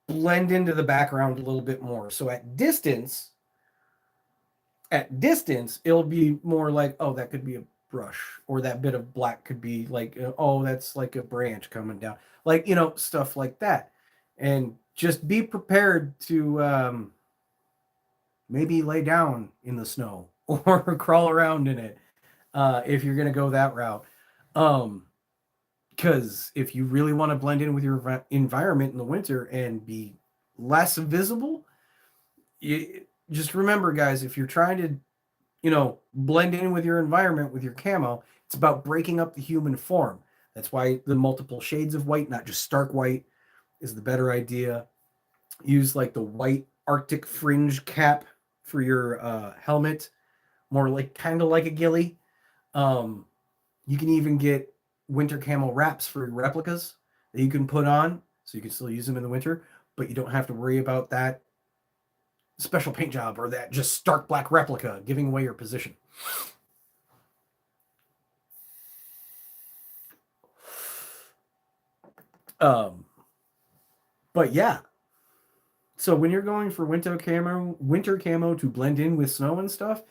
blend into the background a little bit more. So at distance, it'll be more like, oh, that could be a brush, or that bit of black could be like, oh, that's like a branch coming down, like, stuff like that. And just be prepared to maybe lay down in the snow or crawl around in it if you're going to go that route. Because if you really want to blend in with your environment in the winter and be less visible, just remember, guys, if you're trying to, blend in with your environment with your camo, it's about breaking up the human form. That's why the multiple shades of white, not just stark white, is the better idea. Use like the white Arctic fringe cap for your helmet, more like kind of like a ghillie. You can even get winter camo wraps for your replicas that you can put on, so you can still use them in the winter, but you don't have to worry about that special paint job or that just stark black replica giving away your position. But yeah, so when you're going for winter camo to blend in with snow and stuff,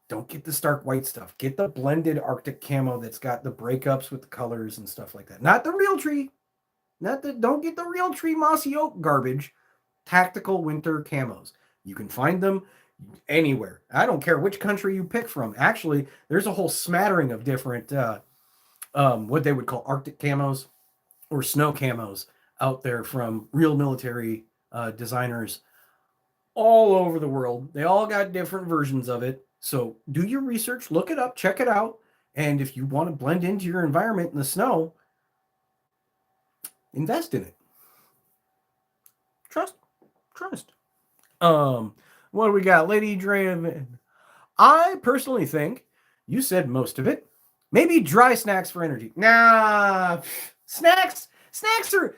don't get the stark white stuff. Get the blended Arctic camo that's got the breakups with the colors and stuff like that. Not the real tree. Don't get the real tree mossy oak garbage. Tactical winter camos. You can find them anywhere. I don't care which country you pick from. Actually, there's a whole smattering of different what they would call Arctic camos or snow camos out there from real military designers all over the world. They all got different versions of it. So do your research, look it up, check it out. And if you want to blend into your environment in the snow, invest in it. Trust. What do we got? Lady Draven. I personally think you said most of it. Maybe dry snacks for energy. Nah, snacks are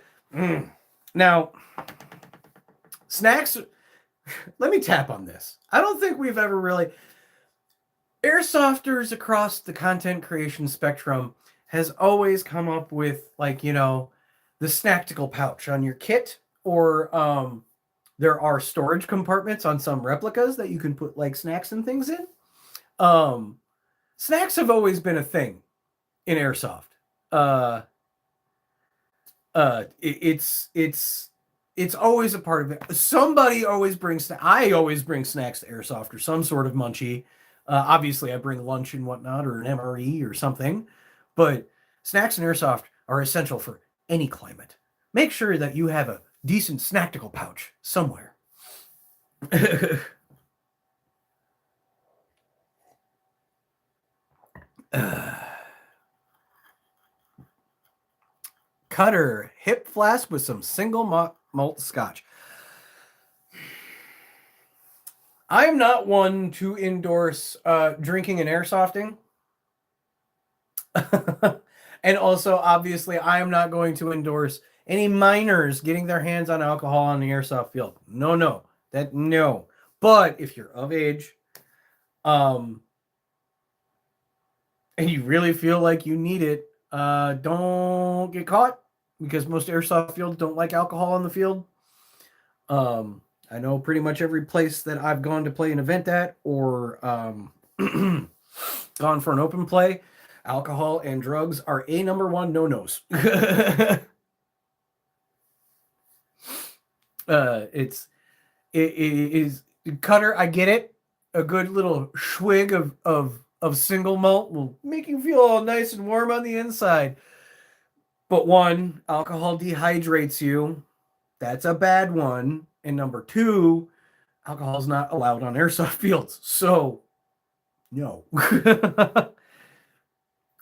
now snacks. Let me tap on this. I don't think we've ever really airsofters across the content creation spectrum has always come up with, like, the snacktical pouch on your kit, or there are storage compartments on some replicas that you can put like snacks and things in. Snacks have always been a thing in airsoft. It's always a part of it. Somebody always brings. I always bring snacks to airsoft or some sort of munchie. Obviously, I bring lunch and whatnot, or an MRE or something. But snacks and airsoft are essential for any climate. Make sure that you have a decent snacktical pouch somewhere. Cutter hip flask with some single malt scotch. I am not one to endorse drinking and airsofting. And also, obviously, I am not going to endorse any minors getting their hands on alcohol on the airsoft field. No. But if you're of age, and you really feel like you need it, don't get caught, because most airsoft fields don't like alcohol on the field. I know pretty much every place that I've gone to play an event at, or gone for an open play, alcohol and drugs are number one no-nos. It is Cutter. I get it. A good little swig of single malt will make you feel all nice and warm on the inside. But one, alcohol dehydrates you. That's a bad one. And number two, alcohol is not allowed on airsoft fields. So, no.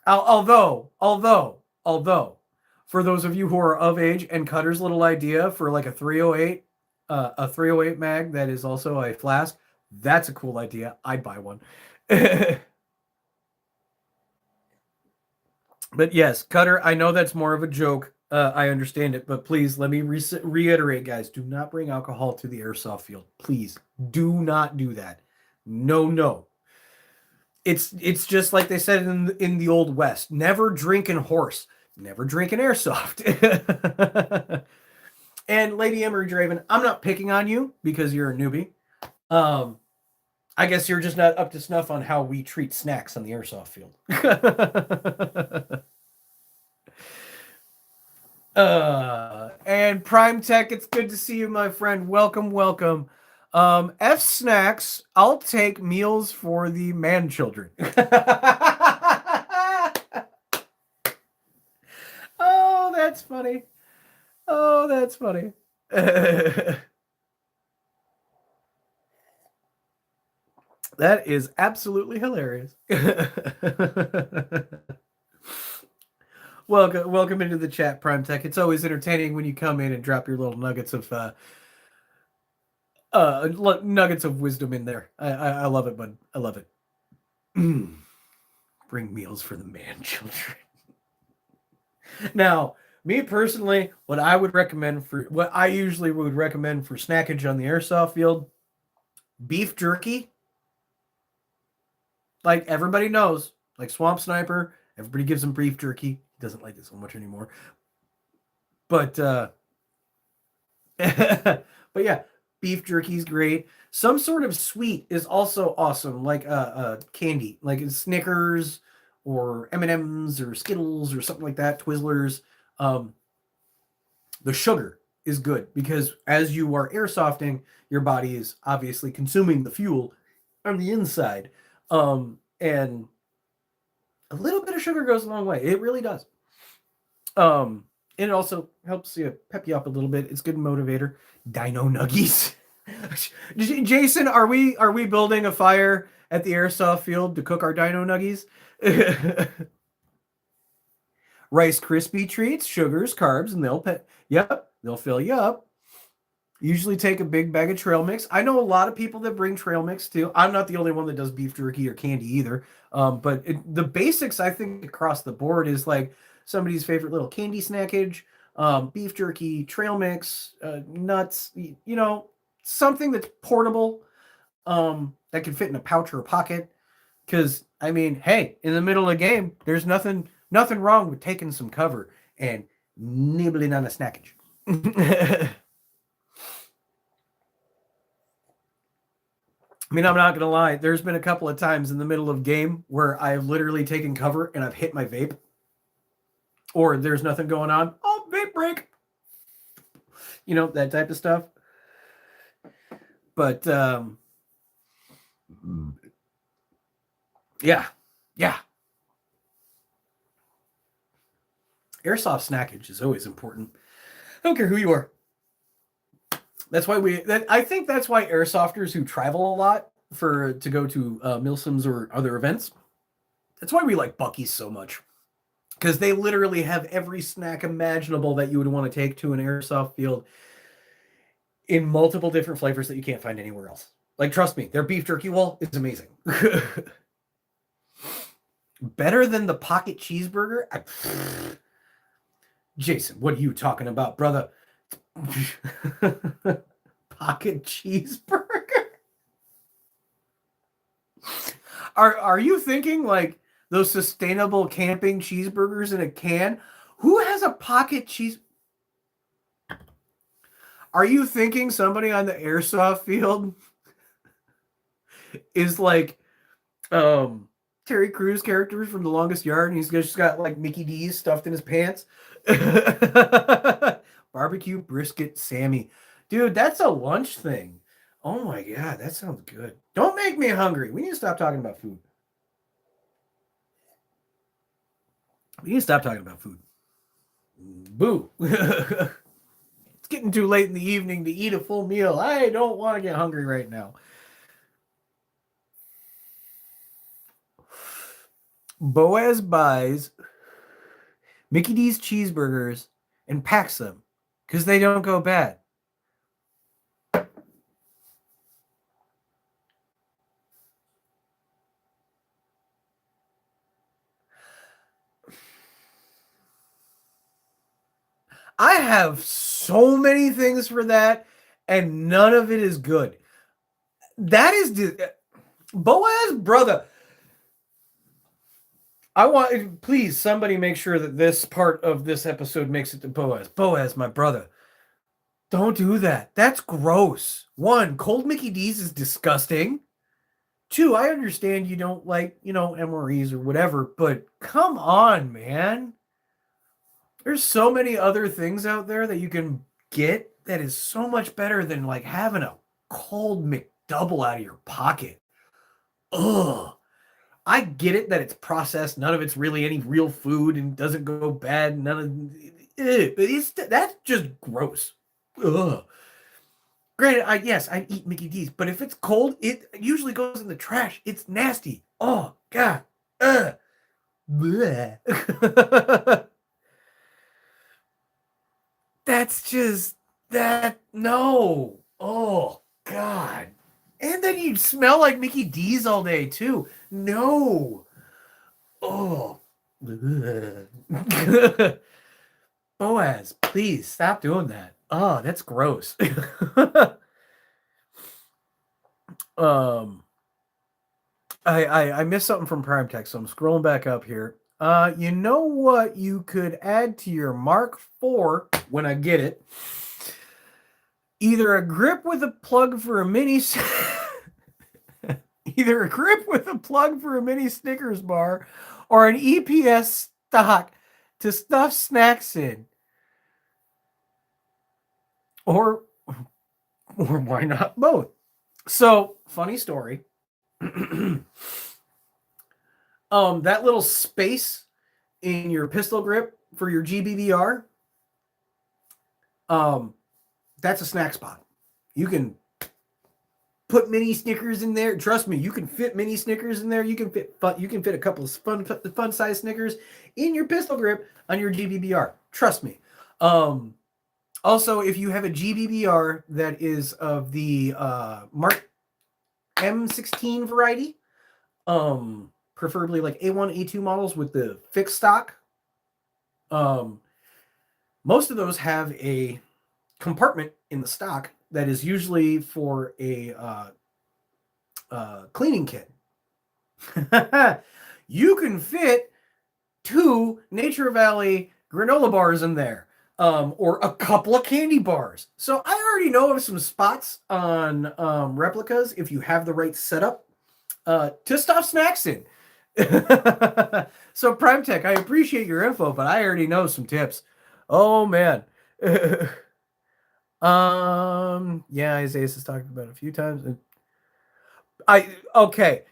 Although, for those of you who are of age, and Cutter's little idea for like a 308 mag that is also a flask, that's a cool idea. I'd buy one. But yes, Cutter, I know that's more of a joke. I understand it, but please let me reiterate, guys, do not bring alcohol to the airsoft field. Please do not do that. No. It's just like they said in the Old West: never drink and horse, never drink an airsoft. And Lady Emery Draven, I'm not picking on you because you're a newbie. I guess you're just not up to snuff on how we treat snacks on the airsoft field. And Prime Tech, it's good to see you, my friend. Welcome. F snacks, I'll take meals for the man children. Oh, that's funny. That is absolutely hilarious. Welcome into the chat, Prime Tech. It's always entertaining when you come in and drop your little nuggets of wisdom in there. I love it, bud. I love it. Bring meals for the man children. Now, me personally, what I usually would recommend for snackage on the airsoft field, beef jerky. Like everybody knows, like Swamp Sniper, everybody gives him beef jerky. He doesn't like it so much anymore. But but yeah, beef jerky is great. Some sort of sweet is also awesome, like candy, like Snickers or M&Ms or Skittles or something like that, Twizzlers. The sugar is good because as you are airsofting, your body is obviously consuming the fuel on the inside. And a little bit of sugar goes a long way. It really does. It also helps you pep you up a little bit. It's a good motivator. Dino nuggies. Jason, are we building a fire at the airsoft field to cook our dino nuggies? Rice Krispie treats, sugars, carbs, and they'll fill you up. Usually take a big bag of trail mix. I know a lot of people that bring trail mix too. I'm not the only one that does beef jerky or candy either. But the basics, I think, across the board is like somebody's favorite little candy snackage, beef jerky, trail mix, nuts, something that's portable, that can fit in a pouch or a pocket. Because I mean, hey, in the middle of the game, there's nothing wrong with taking some cover and nibbling on a snackage. I mean, I'm not gonna lie. There's been a couple of times in the middle of game where I've literally taken cover and I've hit my vape, or there's nothing going on. Oh, vape break. That type of stuff. But yeah. Airsoft snackage is always important. I don't care who you are. That's why I think that's why airsofters who travel a lot to go to Milsims or other events, that's why we like Buc-ee's so much. Because they literally have every snack imaginable that you would want to take to an airsoft field in multiple different flavors that you can't find anywhere else. Like, trust me, their beef jerky wall is amazing. Better than the pocket cheeseburger? Jason, what are you talking about, brother? Pocket cheeseburger? Are you thinking like those sustainable camping cheeseburgers in a can? Who has a pocket cheese? Are you thinking somebody on the airsoft field is like Terry Crews characters from The Longest Yard, and he's just got like Mickey D's stuffed in his pants? Barbecue brisket Sammy. Dude, that's a lunch thing. Oh my god, that sounds good. Don't make me hungry. We need to stop talking about food. Boo. It's getting too late in the evening to eat a full meal. I don't want to get hungry right now. Boaz buys Mickey D's cheeseburgers and packs them because they don't go bad. I have so many things for that, and none of it is good. That is Boaz, brother. Please, somebody make sure that this part of this episode makes it to Boaz. Boaz, my brother. Don't do that. That's gross. 1, cold Mickey D's is disgusting. 2, I understand you don't like, MREs or whatever, but come on, man. There's so many other things out there that you can get that is so much better than like having a cold McDouble out of your pocket. Ugh. I get it that it's processed. None of it's really any real food and doesn't go bad. That's just gross. Ugh. Granted, I eat Mickey D's, but if it's cold, it usually goes in the trash. It's nasty. Oh god. That's just that. No. Oh god. And then you smell like Mickey D's all day too. No. Oh. Boaz, please stop doing that. Oh, that's gross. I missed something from Prime Tech, so I'm scrolling back up here. You know what you could add to your Mark IV when I get it? Either a grip with a plug for a mini either a grip with a plug for a mini Snickers bar or an EPS stock to stuff snacks in. Or why not both? So, funny story. That little space in your pistol grip for your GBBR, That's a snack spot. You can put mini Snickers in there. Trust me, you can fit mini Snickers in there. You can fit a couple of fun size Snickers in your pistol grip on your GBBR. Trust me. Also, if you have a GBBR that is of the Mark M16 variety, preferably like A1, A2 models with the fixed stock, most of those have a compartment in the stock that is usually for a cleaning kit. You can fit 2 Nature Valley granola bars in there, or a couple of candy bars. So I already know of some spots on replicas, if you have the right setup, to stuff snacks in. So Prime Tech, I appreciate your info, but I already know some tips. Oh man. Yeah, Isaiah has talked about it a few times. Okay.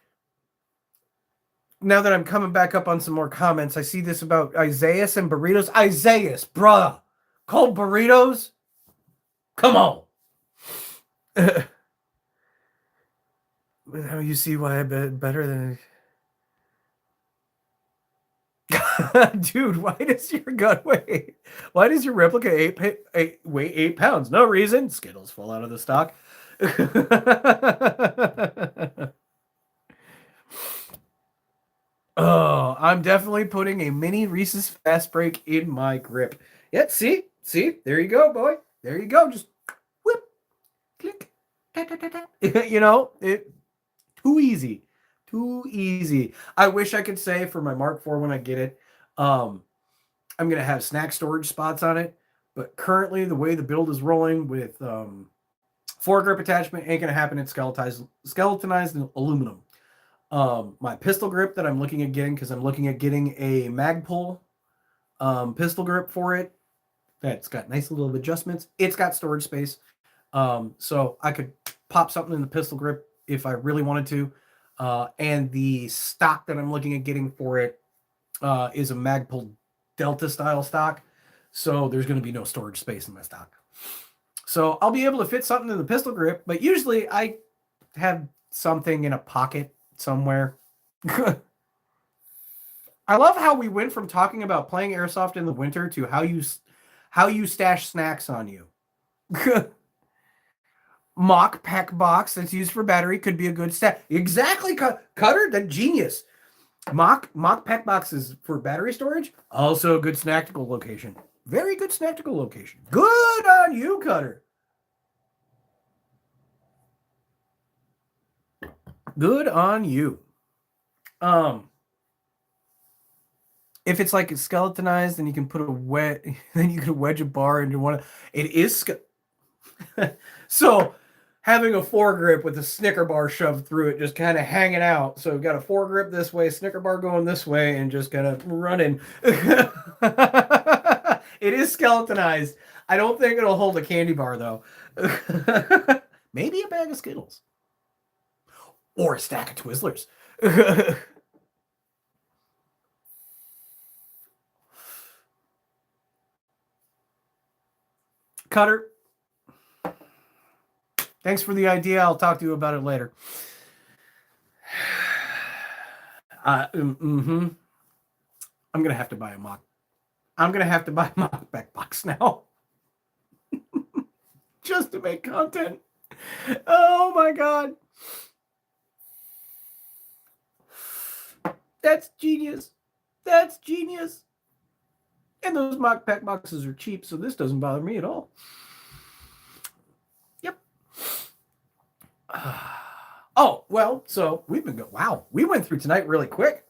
Now that I'm coming back up on some more comments, I see this about Isaiah and burritos. Isaiah, bruh, cold burritos? Come on. Now you see why I bet better than... Dude, why does your gun weigh? Why does your replica weigh 8 pounds? No reason. Skittles fall out of the stock. Oh, I'm definitely putting a mini Reese's Fast Break in my grip. Yeah, see? There you go, boy. There you go. Just whip, click, da, da, da, da. You know, too easy. Too easy. I wish I could say for my Mark IV when I get it, I'm going to have snack storage spots on it. But currently, the way the build is rolling with foregrip attachment ain't going to happen. It's skeletonized aluminum. My pistol grip that I'm looking at getting, because I'm looking at getting a Magpul pistol grip for it. That's got nice little adjustments. It's got storage space. So I could pop something in the pistol grip if I really wanted to. And the stock that I'm looking at getting for it is a Magpul Delta style stock. So there's going to be no storage space in my stock. So I'll be able to fit something in the pistol grip, but usually I have something in a pocket somewhere. I love how we went from talking about playing airsoft in the winter to how you stash snacks on you. Mock pack box that's used for battery could be a good stack. Exactly, Cutter, that genius. Mock pack boxes for battery storage, also a good snackable location. Very good snackable location. Good on you, Cutter. Good on you. If it's like skeletonized, then you can put then you can wedge a bar into one. It is so having a foregrip with a Snicker bar shoved through it, just kind of hanging out. So we've got a foregrip this way, Snicker bar going this way, and just kind of running. It is skeletonized. I don't think it'll hold a candy bar though. Maybe a bag of Skittles or a stack of Twizzlers. Cutter, thanks for the idea. I'll talk to you about it later. I'm gonna have to buy a mock. I'm gonna have to buy a mock back box now, just to make content. Oh my god, that's genius. That's genius. And those mock pack boxes are cheap, so this doesn't bother me at all. Yep. Oh, well, so we've been going. Wow, we went through tonight really quick.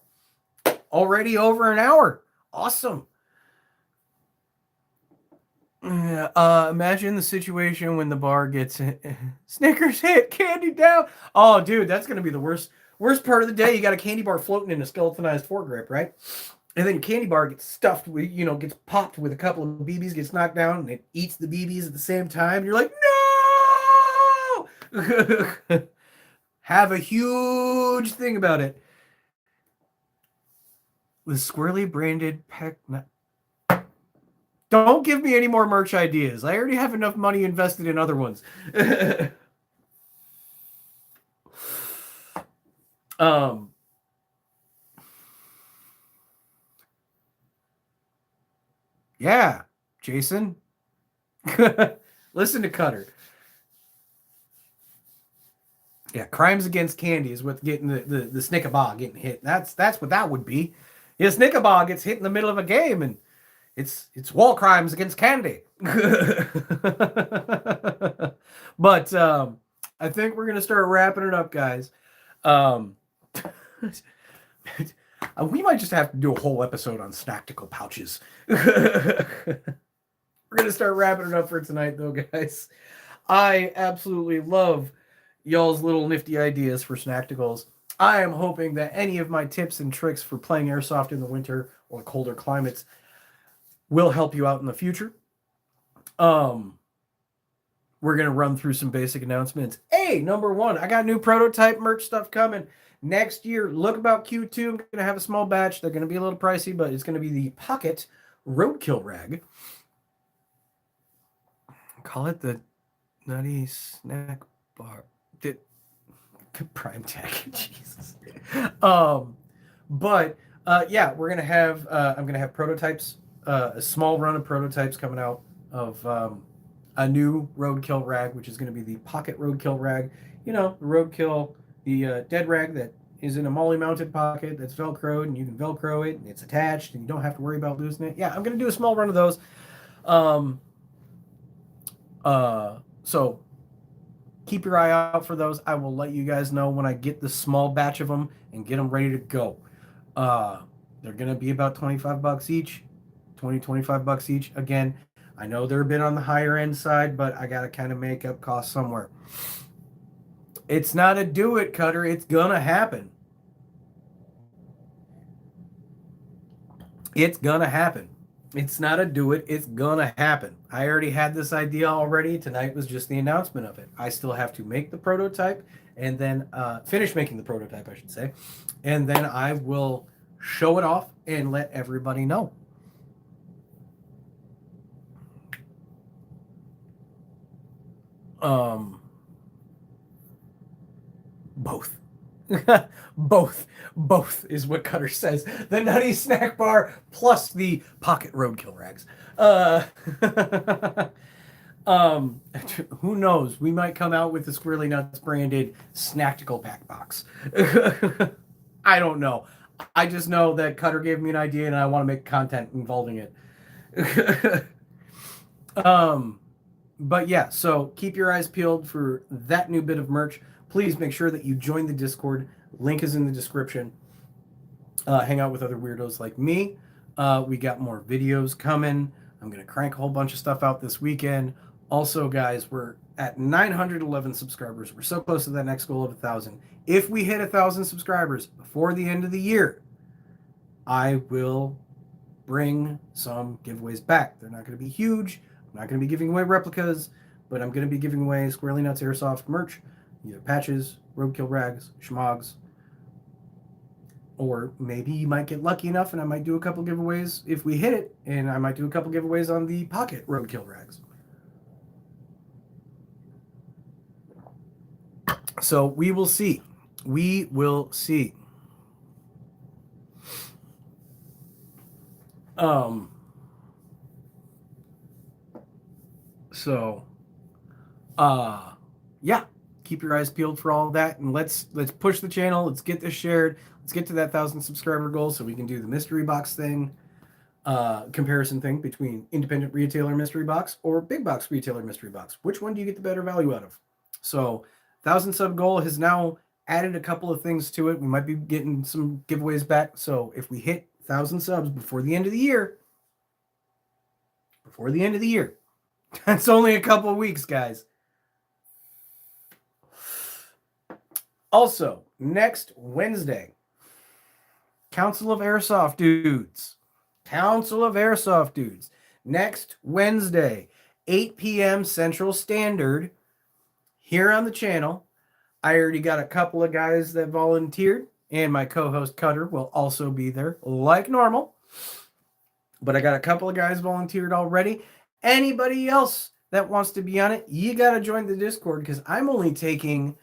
Already over an hour. Awesome. Imagine the situation when the bar gets Snickers hit, candy down. Oh, dude, that's going to be the worst part of the day. You got a candy bar floating in a skeletonized foregrip, right? And then candy bar gets stuffed with, gets popped with a couple of BBs, gets knocked down, and it eats the BBs at the same time. And you're like, no! Have a huge thing about it. With squirrely branded pack. Don't give me any more merch ideas. I already have enough money invested in other ones. Yeah, Jason. Listen to Cutter. Yeah, crimes against candy is what getting the Snickabog getting hit. That's what that would be. Yeah, Snickabog gets hit in the middle of a game, and it's war crimes against candy. But I think we're gonna start wrapping it up, guys. Um, we might just have to do a whole episode on Snacktical pouches. We're gonna start wrapping it up for tonight, though, guys. I absolutely love y'all's little nifty ideas for Snackticals. I am hoping that any of my tips and tricks for playing airsoft in the winter or colder climates will help you out in the future. We're gonna run through some basic announcements. Hey, number one, I got new prototype merch stuff coming next year. Look about Q2. I'm gonna have a small batch. They're gonna be a little pricey, but it's gonna be the Pocket Roadkill Rag. Call it the Nutty Snack Bar. Prime tag, Jesus. But yeah, we're gonna have. I'm gonna have prototypes. A small run of prototypes coming out of a new roadkill rag, which is going to be the Pocket Roadkill Rag. You know, the roadkill, the dead rag that is in a MOLLE mounted pocket that's velcroed, and you can velcro it, and it's attached, and you don't have to worry about losing it. Yeah, I'm going to do a small run of those. So keep your eye out for those. I will let you guys know when I get the small batch of them and get them ready to go. They're going to be about $25 each, 25 bucks each. Again, I know they're a bit on the higher end side, but I got to kind of make up costs somewhere. It's not a do it, Cutter. It's going to happen. It's going to happen. It's not a do it. It's going to happen. I already had this idea already. Tonight was just the announcement of it. I still have to make the prototype and then finish making the prototype, I should say. And then I will show it off and let everybody know. Both. both is what Cutter says. The Nutty Snack Bar plus the Pocket Roadkill Rags. Who knows? We might come out with the Squirrely Nuts branded Snacktical pack box. I don't know. I just know that Cutter gave me an idea and I want to make content involving it. But yeah, so keep your eyes peeled for that new bit of merch. Please make sure that you join the Discord. Link is in the description. Hang out with other weirdos like me. We got more videos coming. I'm going to crank a whole bunch of stuff out this weekend. Also, guys, we're at 911 subscribers. We're so close to that next goal of 1,000. If we hit 1,000 subscribers before the end of the year, I will bring some giveaways back. They're not going to be huge. I'm not going to be giving away replicas, but I'm going to be giving away Squirrely Nuts Airsoft merch, either patches, roadkill rags, schmogs, or maybe you might get lucky enough and I might do a couple giveaways if we hit it, and I might do a couple giveaways on the Pocket Roadkill Rags. So we will see. We will see. So yeah, keep your eyes peeled for all of that, and let's push the channel. Let's get this shared. Let's get to that 1,000 subscriber goal so we can do the mystery box thing, comparison thing between independent retailer mystery box or big box retailer mystery box. Which one do you get the better value out of? So 1,000 sub goal has now added a couple of things to it. We might be getting some giveaways back. So if we hit 1,000 subs before the end of the year, that's only a couple of weeks, guys. Also, next Wednesday, Council of Airsoft Dudes. Next Wednesday, 8 p.m. Central Standard, here on the channel. I already got a couple of guys that volunteered, and my co-host Cutter will also be there, like normal. but I got a couple of guys volunteered already. Anybody else that wants to be on it, you got to join the Discord because I'm only taking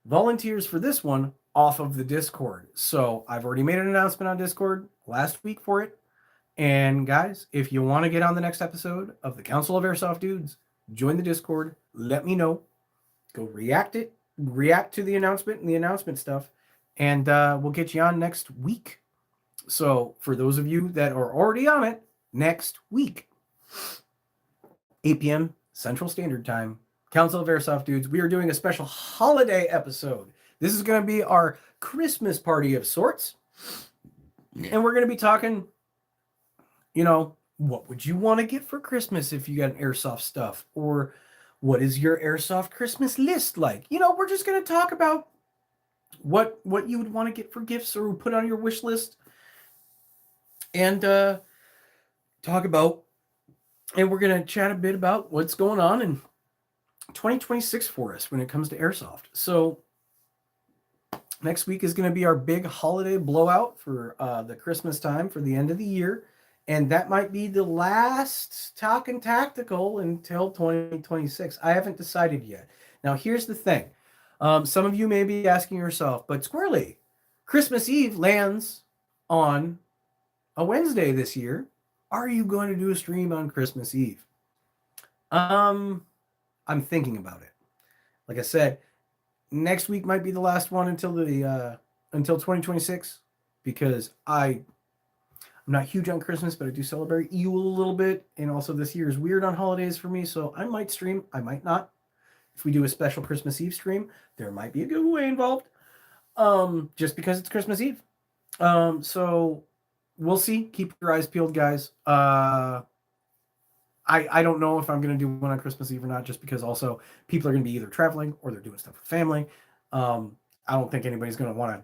volunteers for this one off of the Discord. So I've already made an announcement on Discord last week for it. And guys, if you want to get on the next episode of the Council of Airsoft Dudes, join the Discord. Let me know. Go react to the announcement and the announcement stuff, and we'll get you on next week. So for those of you that are already on it, next week, 8 p.m. Central Standard Time, Council of Airsoft Dudes, we are doing a special holiday episode. This is going to be our Christmas party of sorts. And we're going to be talking, what would you want to get for Christmas if you got an airsoft stuff? Or what is your airsoft Christmas list like? We're just going to talk about what you would want to get for gifts or put on your wish list. And talk about, and we're going to chat a bit about what's going on in 2026 for us when it comes to airsoft. So next week is going to be our big holiday blowout for the Christmas time for the end of the year. And that might be the last Talkin' Tactical until 2026. I haven't decided yet. Now, here's the thing. Some of you may be asking yourself, but Squirrely, Christmas Eve lands on a Wednesday this year. Are you going to do a stream on Christmas Eve? I'm thinking about it. Like I said, next week might be the last one until 2026 because I'm not huge on Christmas, but I do celebrate Yule a little bit. And also this year is weird on holidays for me. So I might stream. I might not. If we do a special Christmas Eve stream, there might be a giveaway involved. Just because it's Christmas Eve. So we'll see. Keep your eyes peeled, guys. I don't know if I'm going to do one on Christmas Eve or not, just because also people are going to be either traveling or they're doing stuff with family. I don't think anybody's going to want to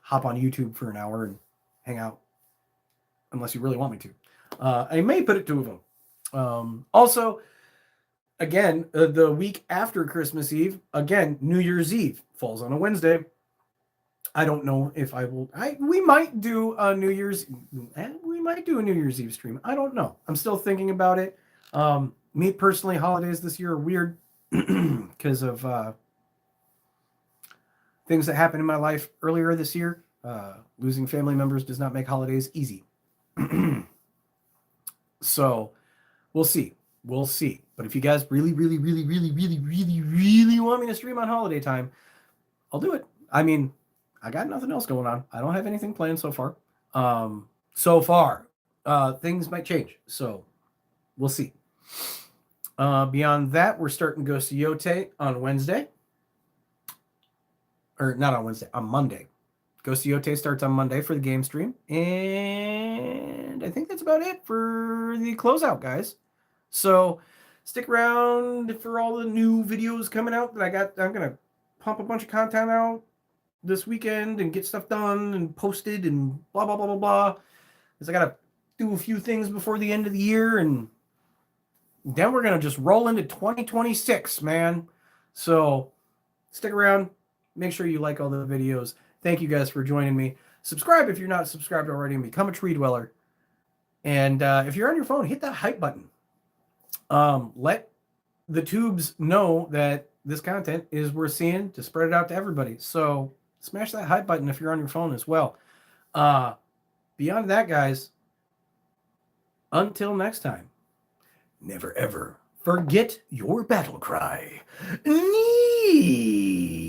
hop on YouTube for an hour and hang out unless you really want me to. I may put it to a vote. Also, again, the week after Christmas Eve, again, New Year's Eve falls on a Wednesday. I don't know if I will. We might do a New Year's Eve stream. I don't know. I'm still thinking about it. Me personally, holidays this year are weird because of things that happened in my life earlier this year. Losing family members does not make holidays easy. So we'll see. But if you guys really, really, really, really, really, really, really want me to stream on holiday time, I'll do it. I mean, I got nothing else going on. I don't have anything planned so far. Things might change. So we'll see. Beyond that, we're starting Ghost Yote on Wednesday. Or not on Wednesday, on Monday. Ghost Yote starts on Monday for the game stream. And I think that's about it for the closeout, guys. So stick around for all the new videos coming out that I got. I'm going to pump a bunch of content out this weekend and get stuff done and posted and blah, blah, blah, blah, blah. Because I got to do a few things before the end of the year. And then we're going to just roll into 2026, man. So stick around. Make sure you like all the videos. Thank you guys for joining me. Subscribe if you're not subscribed already and become a tree dweller. And if you're on your phone, hit that hype button. Let the tubes know that this content is worth seeing to spread it out to everybody. So smash that hype button if you're on your phone as well. Beyond that, guys, until next time, never ever forget your battle cry. Nee!